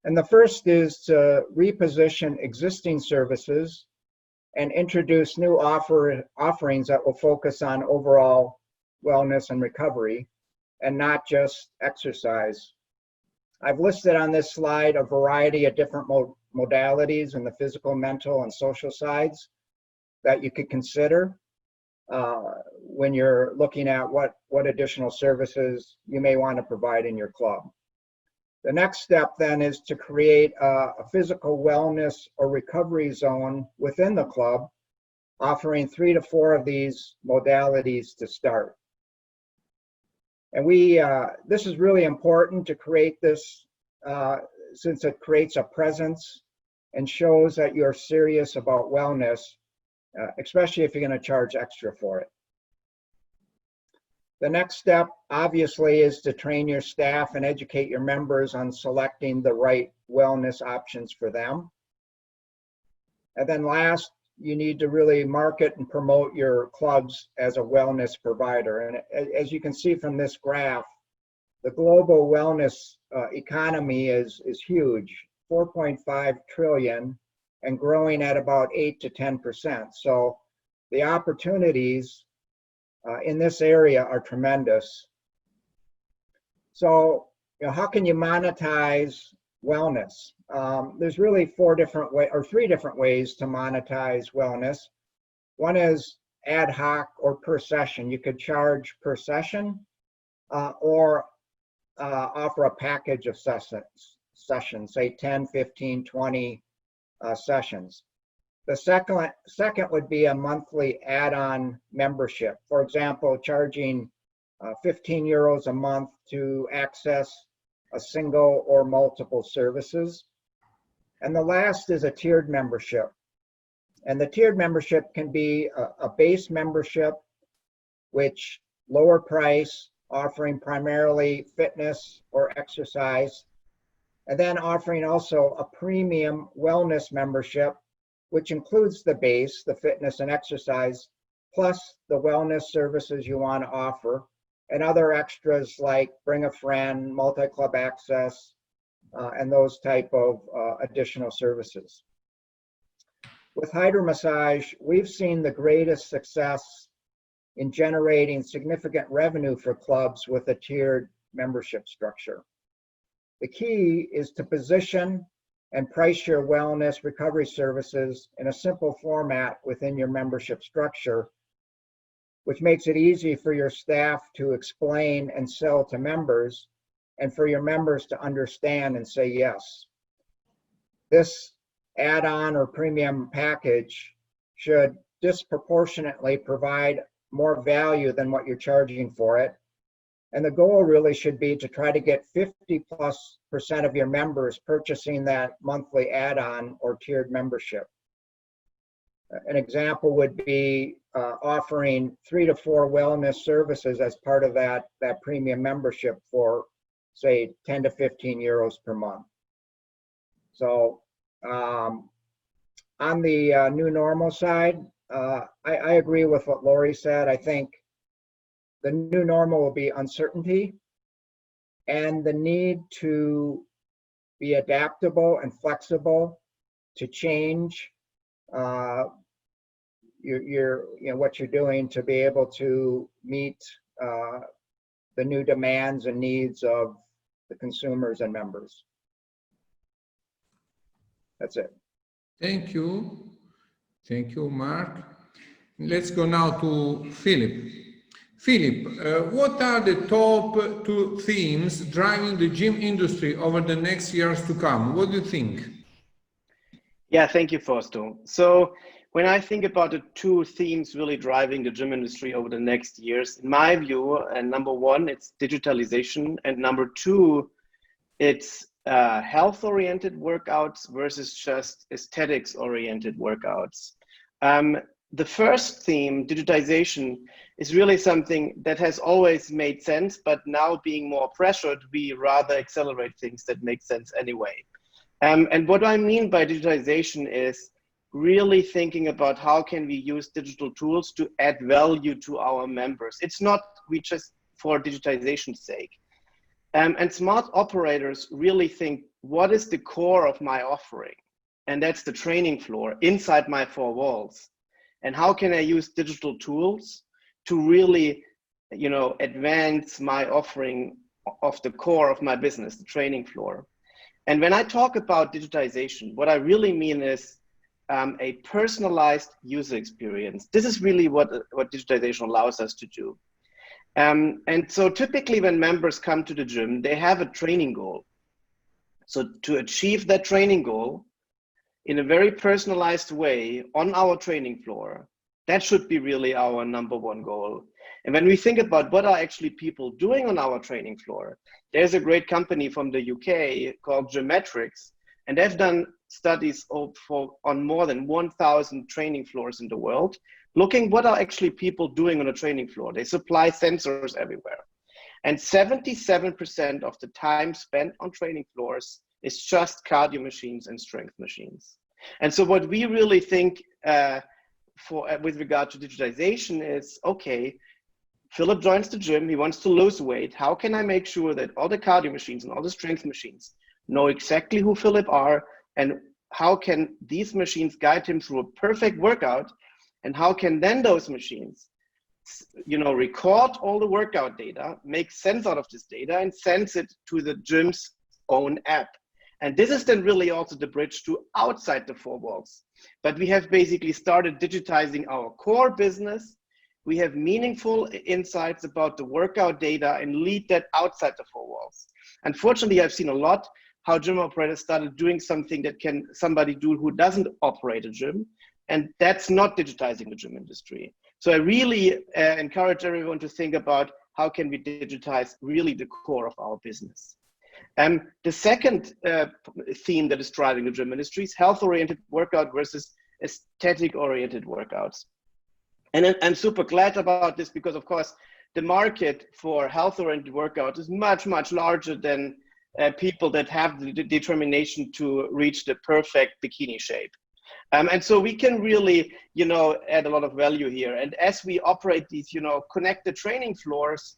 And the first is to reposition existing services and introduce new offerings that will focus on overall wellness and recovery and not just exercise. I've listed on this slide a variety of different modalities in the physical, mental, and social sides that you could consider when you're looking at what additional services you may want to provide in your club. The next step then is to create a physical wellness or recovery zone within the club, offering 3 to 4 of these modalities to start. And this is really important to create this since it creates a presence and shows that you're serious about wellness, especially if you're going to charge extra for it. The next step, obviously, is to train your staff and educate your members on selecting the right wellness options for them. And then last, you need to really market and promote your clubs as a wellness provider. And as you can see from this graph, the global wellness economy is huge, 4.5 trillion, and growing at about 8 to 10%. So the opportunities in this area are tremendous. So, how can you monetize wellness? There's really 3 different ways to monetize wellness. One is ad hoc or per session. You could charge per session or offer a package of sessions, say 10, 15, 20 sessions. The second would be a monthly add-on membership. For example, charging 15 euros a month to access a single or multiple services. And the last is a tiered membership. And the tiered membership can be a base membership, which lower price, offering primarily fitness or exercise, and then offering also a premium wellness membership, which includes the base, the fitness and exercise, plus the wellness services you want to offer, and other extras like bring a friend, multi-club access, and those type of additional services. With hydromassage, we've seen the greatest success in generating significant revenue for clubs with a tiered membership structure. The key is to position and price your wellness recovery services in a simple format within your membership structure, which makes it easy for your staff to explain and sell to members, and for your members to understand and say yes. This add-on or premium package should disproportionately provide more value than what you're charging for it. And the goal really should be to try to get 50+% of your members purchasing that monthly add-on or tiered membership. An example would be offering 3 to 4 wellness services as part of that premium membership for, say, 10 to 15 euros per month. So on the new normal side, I agree with what Laurie said. I think the new normal will be uncertainty and the need to be adaptable and flexible to change what you're doing to be able to meet the new demands and needs of the consumers and members. That's it. Thank you. Thank you, Mark. Let's go now to Philip. Philip, what are the top 2 themes driving the gym industry over the next years to come? What do you think? Yeah, thank you, Fausto. So when I think about the 2 themes really driving the gym industry over the next years, in my view, and number 1, it's digitalization, and number 2, it's health-oriented workouts versus just aesthetics-oriented workouts. The first theme, digitization, is really something that has always made sense, but now being more pressured, we rather accelerate things that make sense anyway. And what I mean by digitization is really thinking about how can we use digital tools to add value to our members. It's not we just for digitization's sake. And smart operators really think, what is the core of my offering? And that's the training floor inside my 4 walls. And how can I use digital tools to really, advance my offering of the core of my business, the training floor? And when I talk about digitization, what I really mean is a personalized user experience. This is really what digitization allows us to do. And so typically when members come to the gym, they have a training goal. So to achieve that training goal in a very personalized way on our training floor, that should be really our number 1 goal. And when we think about what are actually people doing on our training floor, there's a great company from the UK called Gymmetrics, and they've done studies on more than 1,000 training floors in the world, looking what are actually people doing on a training floor. They supply sensors everywhere. And 77% of the time spent on training floors is just cardio machines and strength machines. And so what we really think with regard to digitization is, okay, Philip joins the gym, he wants to lose weight. How can I make sure that all the cardio machines and all the strength machines know exactly who Philip are, and how can these machines guide him through a perfect workout, and how can then those machines record all the workout data, make sense out of this data, and send it to the gym's own app. And this is then really also the bridge to outside the 4 walls. But we have basically started digitizing our core business. We have meaningful insights about the workout data and lead that outside the 4 walls. Unfortunately, I've seen a lot how gym operators started doing something that can somebody do who doesn't operate a gym. And that's not digitizing the gym industry. So I really encourage everyone to think about how can we digitize really the core of our business. The second theme that is driving the gym industry is health-oriented workout versus aesthetic-oriented workouts. And I'm super glad about this because, of course, the market for health-oriented workouts is much, much larger than people that have the determination to reach the perfect bikini shape. And so we can really, add a lot of value here. And as we operate these, connected training floors,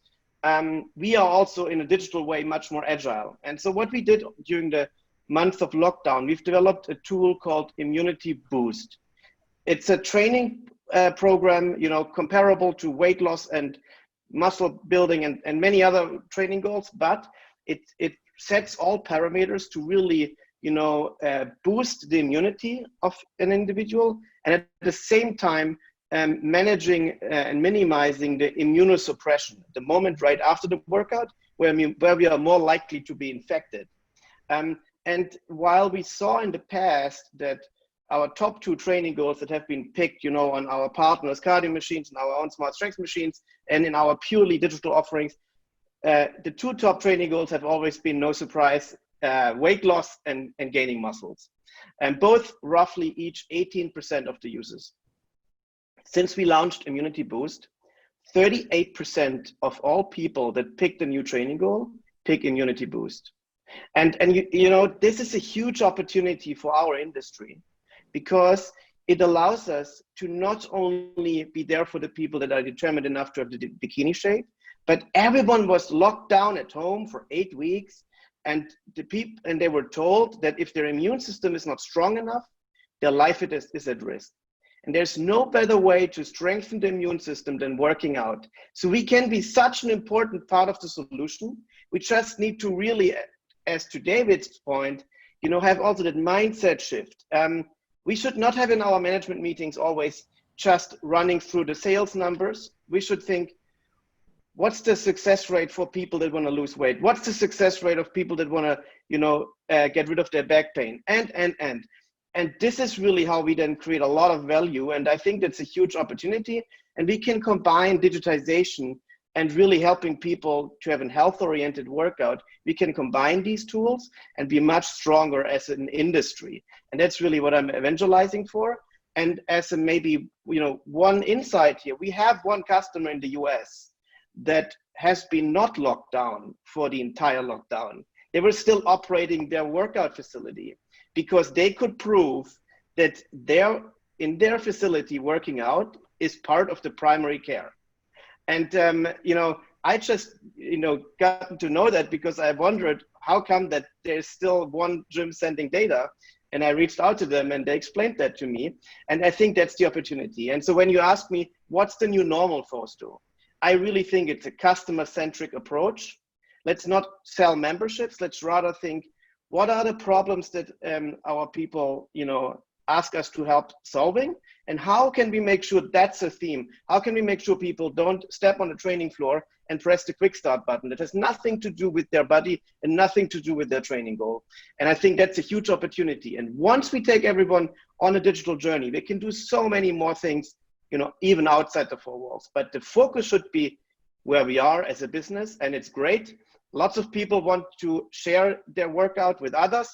we are also in a digital way much more agile. And so what we did during the month of lockdown, we've developed a tool called Immunity Boost. It's a training program, comparable to weight loss and muscle building and many other training goals, but it sets all parameters to really, boost the immunity of an individual, and at the same time, managing and minimizing the immunosuppression, the moment right after the workout, where we are more likely to be infected. And while we saw in the past that our top 2 training goals that have been picked, on our partners' cardio machines and our own smart strength machines, and in our purely digital offerings, the 2 top training goals have always been, no surprise, weight loss and gaining muscles, and both roughly each 18% of the users. Since we launched Immunity Boost, 38% of all people that pick the new training goal pick Immunity Boost. And this is a huge opportunity for our industry, because it allows us to not only be there for the people that are determined enough to have the bikini shape, but everyone was locked down at home for 8 weeks, and they were told that if their immune system is not strong enough, their life is at risk. And there's no better way to strengthen the immune system than working out. So we can be such an important part of the solution. We just need to really, as to David's point, have also that mindset shift. We should not have in our management meetings always just running through the sales numbers. We should think, what's the success rate for people that want to lose weight? What's the success rate of people that want to, get rid of their back pain? And this is really how we then create a lot of value. And I think that's a huge opportunity. And we can combine digitization and really helping people to have a health-oriented workout. We can combine these tools and be much stronger as an industry. And that's really what I'm evangelizing for. And as a maybe, one insight here, we have one customer in the US that has been not locked down for the entire lockdown. They were still operating their workout facility, because they could prove that in their facility working out is part of the primary care. And, I just, gotten to know that because I wondered how come that there's still one gym sending data. And I reached out to them and they explained that to me. And I think that's the opportunity. And so when you ask me, what's the new normal, Fausto? I really think it's a customer-centric approach. Let's not sell memberships. Let's rather think, what are the problems that our people, ask us to help solving? And how can we make sure that's a theme? How can we make sure people don't step on the training floor and press the quick start button? That has nothing to do with their body and nothing to do with their training goal. And I think that's a huge opportunity. And once we take everyone on a digital journey, they can do so many more things, even outside the 4 walls. But the focus should be where we are as a business, and it's great. Lots of people want to share their workout with others.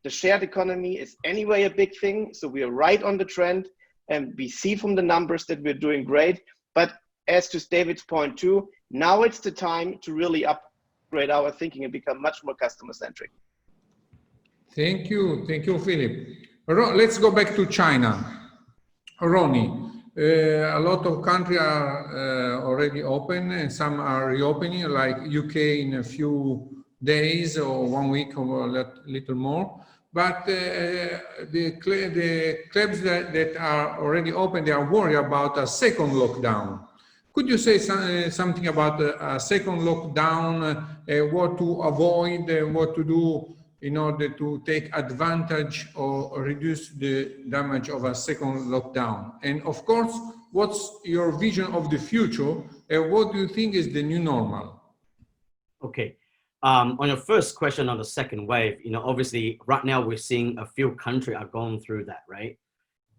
The shared economy is anyway a big thing. So we are right on the trend, and we see from the numbers that we're doing great. But as to David's point too, now it's the time to really upgrade our thinking and become much more customer centric. Thank you, Philip. Let's go back to China. Ronnie, a lot of countries are already open and some are reopening, like UK in a few days or 1 week or a little more. But the clubs that are already open, they are worried about a second lockdown. Could you say something about a second lockdown, what to avoid, what to do in order to take advantage or reduce the damage of a second lockdown? And of course, what's your vision of the future and what do you think is the new normal? Okay. On your first question on the second wave, obviously right now we're seeing a few countries are going through that, right?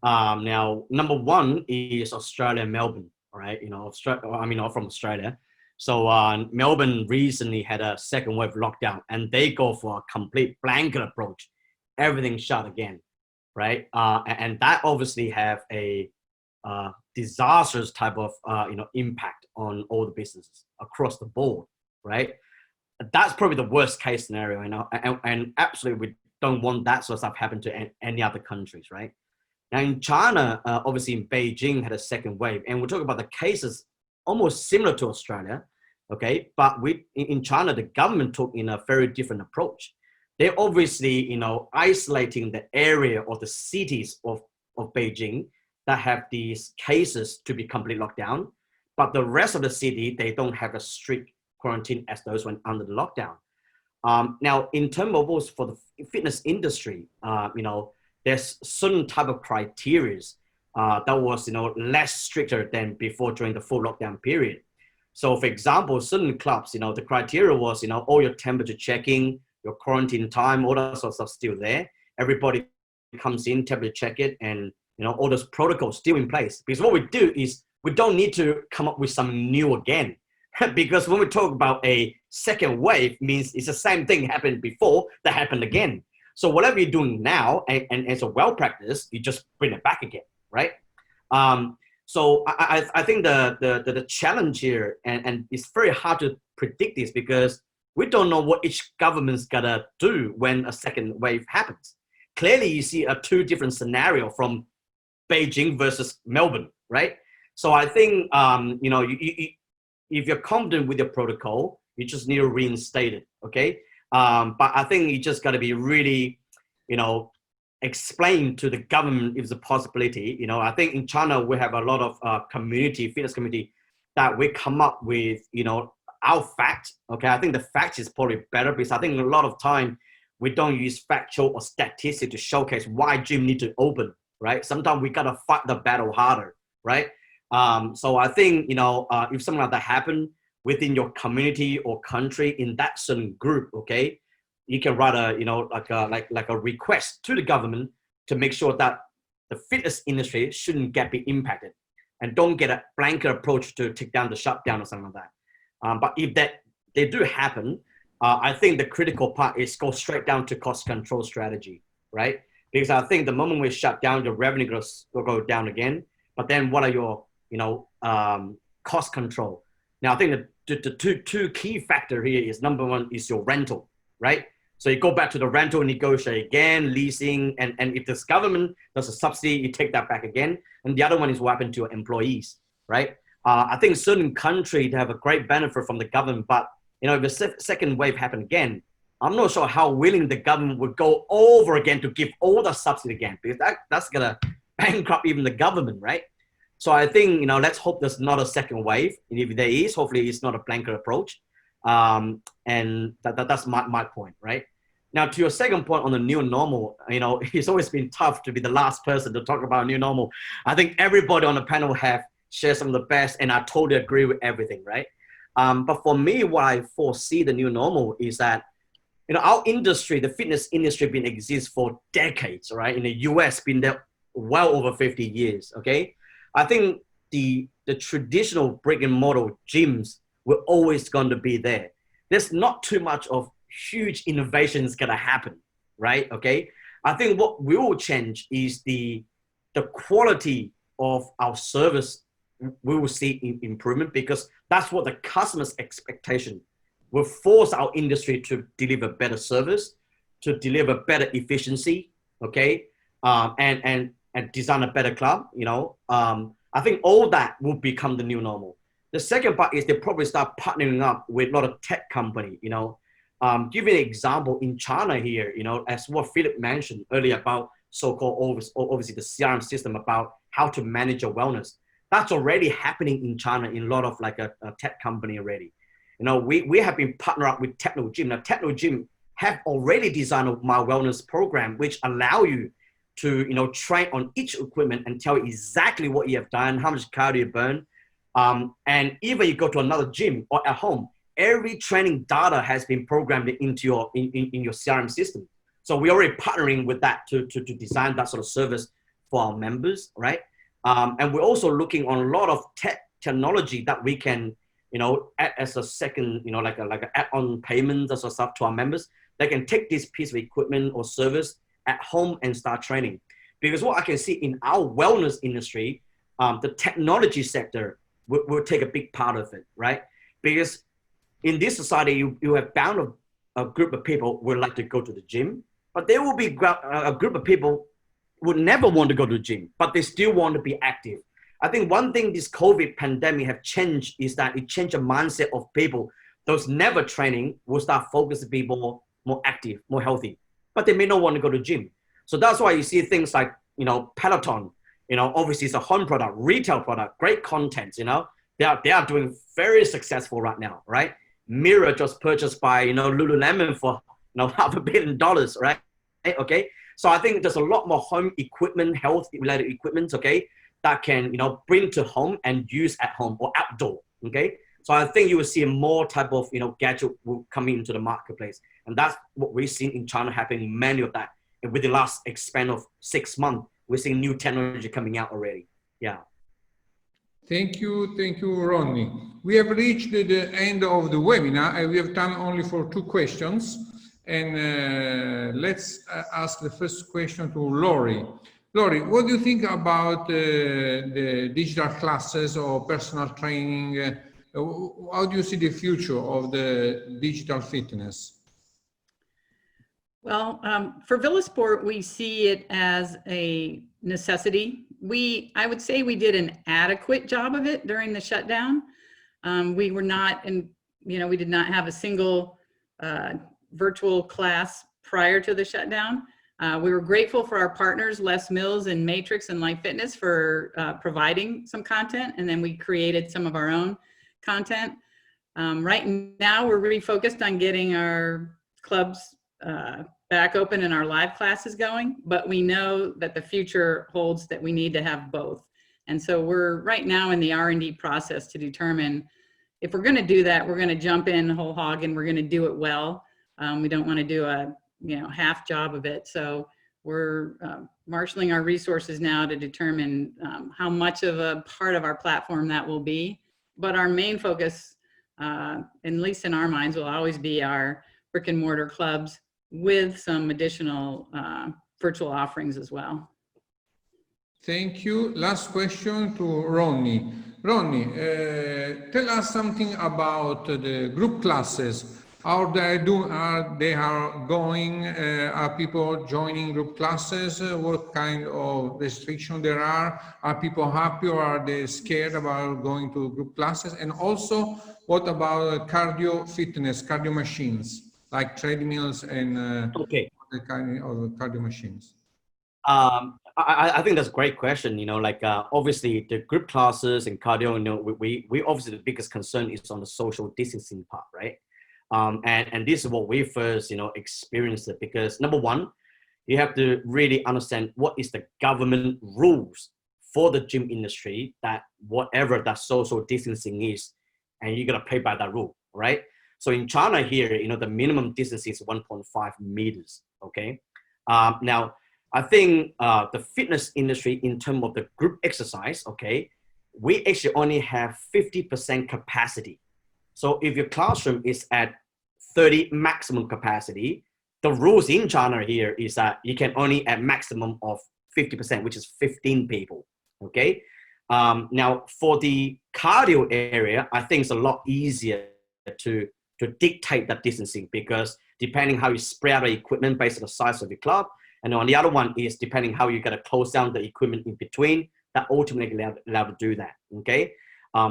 Now, number one is Australia, Melbourne, all right? I'm from Australia. So Melbourne recently had a second wave lockdown and they go for a complete blanket approach. Everything shut again, right? And that obviously have a disastrous type of, impact on all the businesses across the board, right? That's probably the worst case scenario, and absolutely we don't want that sort of stuff happen to any other countries, right? Now in China, obviously in Beijing had a second wave, and we're talking about the cases almost similar to Australia, okay? But in China, the government took in a very different approach. They're obviously, isolating the area or the cities of Beijing that have these cases to be completely locked down. but the rest of the city, they don't have a strict quarantine as those went under the lockdown. Now, in terms of also for the fitness industry, there's certain type of criteria that was, less stricter than before during the full lockdown period. So, for example, certain clubs, the criteria was, all your temperature checking, your quarantine time, all that sort of stuff still there. Everybody comes in, temperature check it, and all those protocols still in place. Because what we do is we don't need to come up with some new again. Because when we talk about a second wave, means it's the same thing happened before that happened again. So whatever you're doing now, and as a well practice, you just bring it back again, right? So I think the challenge here, and it's very hard to predict this because we don't know what each government's gonna do when a second wave happens. Clearly, you see two different scenarios from Beijing versus Melbourne, right? So I think if you're confident with your protocol, you just need to reinstate it, okay? But I think you just got to be really, explain to the government if it's a possibility. I think in China, we have a lot of fitness community that we come up with, our fact, okay? I think the fact is probably better because I think a lot of time we don't use factual or statistics to showcase why gym need to open, right? Sometimes we got to fight the battle harder, right? So I think, if something like that happen within your community or country in that certain group, okay, you can write like a request to the government to make sure that the fitness industry shouldn't be impacted and don't get a blanket approach to take down the shutdown or something like that. But if they do happen, I think the critical part is go straight down to cost control strategy, right? Because I think the moment we shut down, your revenue will go down again. But then what are your cost control? Now, I think the two key factor here is number one is your rental, right? So you go back to the rental, negotiate again, leasing, and if this government does a subsidy, you take that back again. And the other one is what happened to your employees, right? I think certain countries have a great benefit from the government, but if the second wave happen again, I'm not sure how willing the government would go over again to give all the subsidy again, because that's gonna bankrupt even the government, right? So I think, let's hope there's not a second wave. And if there is, hopefully it's not a blanket approach. And that's my point, right? Now, to your second point on the new normal, it's always been tough to be the last person to talk about new normal. I think everybody on the panel have shared some of the best, and I totally agree with everything, right? But for me, what I foresee the new normal is that, our industry, the fitness industry, been exists for decades, right? In the US, been there well over 50 years, okay? I think the traditional brick and mortar gyms were always going to be there. There's not too much of huge innovations going to happen, right? Okay. I think what will change is the quality of our service. We will see improvement because that's what the customer's expectation will force our industry to deliver better service, to deliver better efficiency, okay, and design a better club. I think all that will become the new normal. The second part is they probably start partnering up with a lot of tech company. Give you an example in China here. As what Philip mentioned earlier about so-called obviously the CRM system about how to manage your wellness. That's already happening in China in a lot of like a tech company already. We have been partnered up with Techno Gym. Now, Techno Gym have already designed a My Wellness program, which allow you to, train on each equipment and tell you exactly what you have done, how much cardio you burn. And even you go to another gym or at home, every training data has been programmed into your in your CRM system. So we're already partnering with that to design that sort of service for our members, right? And we're also looking on a lot of technology that we can, add as a second, like a add-on payment or stuff to our members. They can take this piece of equipment or service at home and start training. Because what I can see in our wellness industry, the technology sector will take a big part of it, right? Because in this society, you have bound a group of people who would like to go to the gym, but there will be a group of people would never want to go to the gym, but they still want to be active. I think one thing this COVID pandemic have changed is that it changed the mindset of people. Those never training will start focused to be more active, more healthy, but they may not want to go to the gym. So that's why you see things like, Peloton, obviously it's a home product, retail product, great content, they are doing very successful right now, right? Mirror just purchased by, Lululemon for, $500 million, right? Okay. So I think there's a lot more home equipment, health related equipment, okay, that can, bring to home and use at home or outdoor, okay? So I think you will see more type of, gadget will come into the marketplace. And that's what we've seen in China happening, many of that. And with the last span of 6 months, we're seeing new technology coming out already. Yeah. Thank you, Ronnie. We have reached the end of the webinar and we have time only for 2 questions. And let's ask the first question to Laurie. Laurie, what do you think about the digital classes or personal training? How do you see the future of the digital fitness? Well, for Villasport, we see it as a necessity. I would say we did an adequate job of it during the shutdown. We were not we did not have a single virtual class prior to the shutdown. We were grateful for our partners, Les Mills and Matrix and Life Fitness, for providing some content, and then we created some of our own content. Right now, we're really focused on getting our clubs back open and our live classes going, but we know that the future holds that we need to have both. And so we're right now in the R&D process to determine if we're going to do that, we're going to jump in whole hog and we're going to do it well. We don't want to do a half job of it. So we're marshaling our resources now to determine how much of a part of our platform that will be. But our main focus, at least in our minds, will always be our brick and mortar clubs with some additional virtual offerings as well. Thank you. Last question to Ronnie. Ronnie, tell us something about the group classes. How they are going? Are people joining group classes? What kind of restriction there are? Are people happy or are they scared about going to group classes? And also, what about cardio fitness, cardio machines, like treadmills and the kind of cardio machines? I think that's a great question. Obviously the group classes and cardio, we obviously the biggest concern is on the social distancing part, right? And this is what we first, experienced it, because number one, you have to really understand what is the government rules for the gym industry, that whatever that social distancing is, and you got to play by that rule, right? So in China here, the minimum distance is 1.5 meters, okay? Now, I think the fitness industry in terms of the group exercise, okay, we actually only have 50% capacity. So if your classroom is at 30 maximum capacity, the rules in China here is that you can only at maximum of 50%, which is 15 people, okay? Now, for the cardio area, I think it's a lot easier to dictate that distancing, because depending how you spread out the equipment based on the size of your club, and on the other one is depending how you got to close down the equipment in between, that ultimately allow to do that, okay?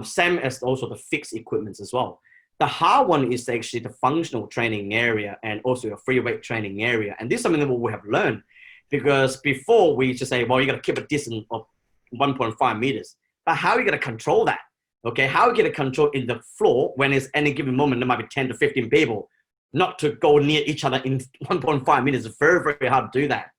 Same as also the fixed equipments as well. The hard one is actually the functional training area and also a free weight training area. And this is something that we have learned, because before we just say, well, you got to keep a distance of 1.5 meters, but how are you going to control that? Okay, how are you going to control in the floor when it's any given moment, there might be 10 to 15 people, not to go near each other in 1.5 meters. It's very, very hard to do that.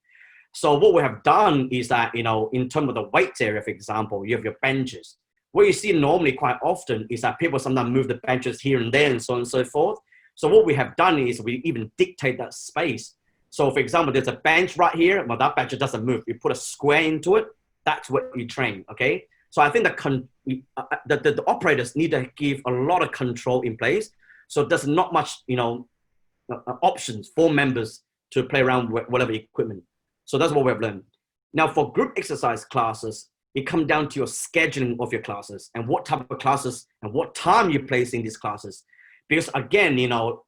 So what we have done is that, in terms of the weights area, for example, you have your benches. What you see normally quite often is that people sometimes move the benches here and there and so on and so forth. So what we have done is we even dictate that space. So for example, there's a bench right here, but that bench doesn't move. You put a square into it, that's what you train, okay? So I think the operators need to give a lot of control in place. So there's not much, options for members to play around with whatever equipment. So that's what we've learned. Now for group exercise classes, it comes down to your scheduling of your classes and what type of classes and what time you place in these classes. Because again,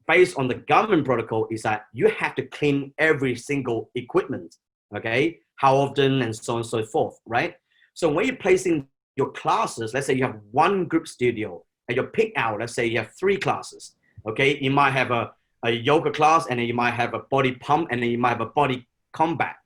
based on the government protocol is that you have to clean every single equipment, okay? How often and so on and so forth, right? So when you're placing your classes, let's say you have one group studio and your peak hour, let's say you have 3 classes, okay? You might have a yoga class, and then you might have a body pump, and then you might have a body combat,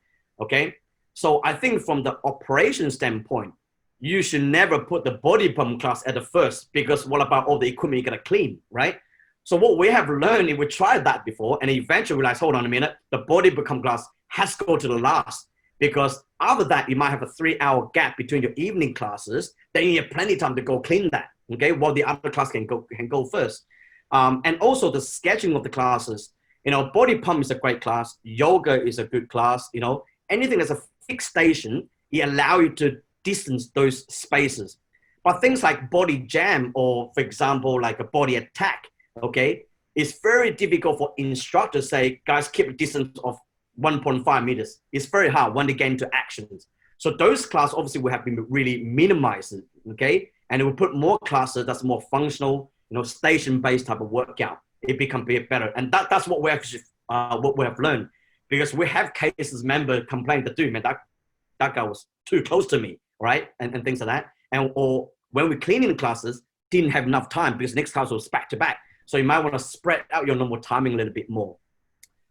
okay? So I think from the operation standpoint, you should never put the body pump class at the first, because what about all the equipment you gotta clean, right? So what we have learned, if we tried that before, and eventually realized, hold on a minute, the body pump class has to go to the last, because after that, you might have a 3-hour gap between your evening classes. Then you have plenty of time to go clean that, okay? While the other class can go first. And also the scheduling of the classes. You know, body pump is a great class. Yoga is a good class. You know, anything that's a fixed station, it allows you to distance those spaces. But things like body jam, or for example, like a body attack, okay, it's very difficult for instructors to say, guys, keep a distance of 1.5 meters. It's very hard when they get into actions. So those classes obviously will have been really minimized, okay? And it will put more classes that's more functional, you know, station-based type of workout. It becomes a bit better. And that's what we actually, what we have learned, because we have cases member complain that, dude, man, that guy was too close to me, right? And things like that. And or when we're cleaning the classes, didn't have enough time because next class was back to back. So you might want to spread out your normal timing a little bit more.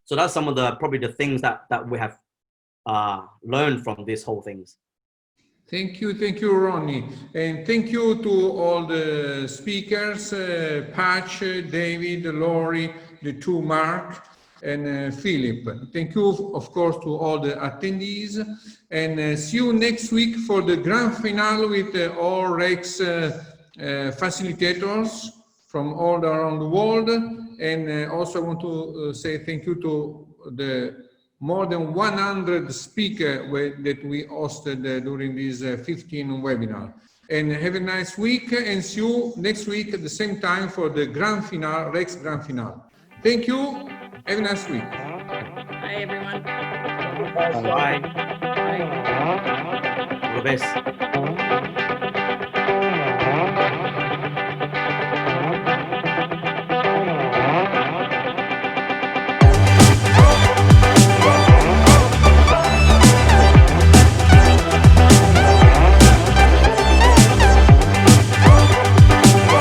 So that's some of the, probably the things that we have learned from this whole things. Thank you, Ronnie. And thank you to all the speakers, Patch, David, Laurie, the two Mark, and Philip. Thank you, of course, to all the attendees. And see you next week for the grand finale with all Rex facilitators from all around the world. And also I want to say thank you to the more than 100 speakers that we hosted during this 15 webinar. And have a nice week, and see you next week at the same time for the grand finale, Rex grand finale. Thank you. Have a nice week. Bye, everyone. Bye. Bye. All the best.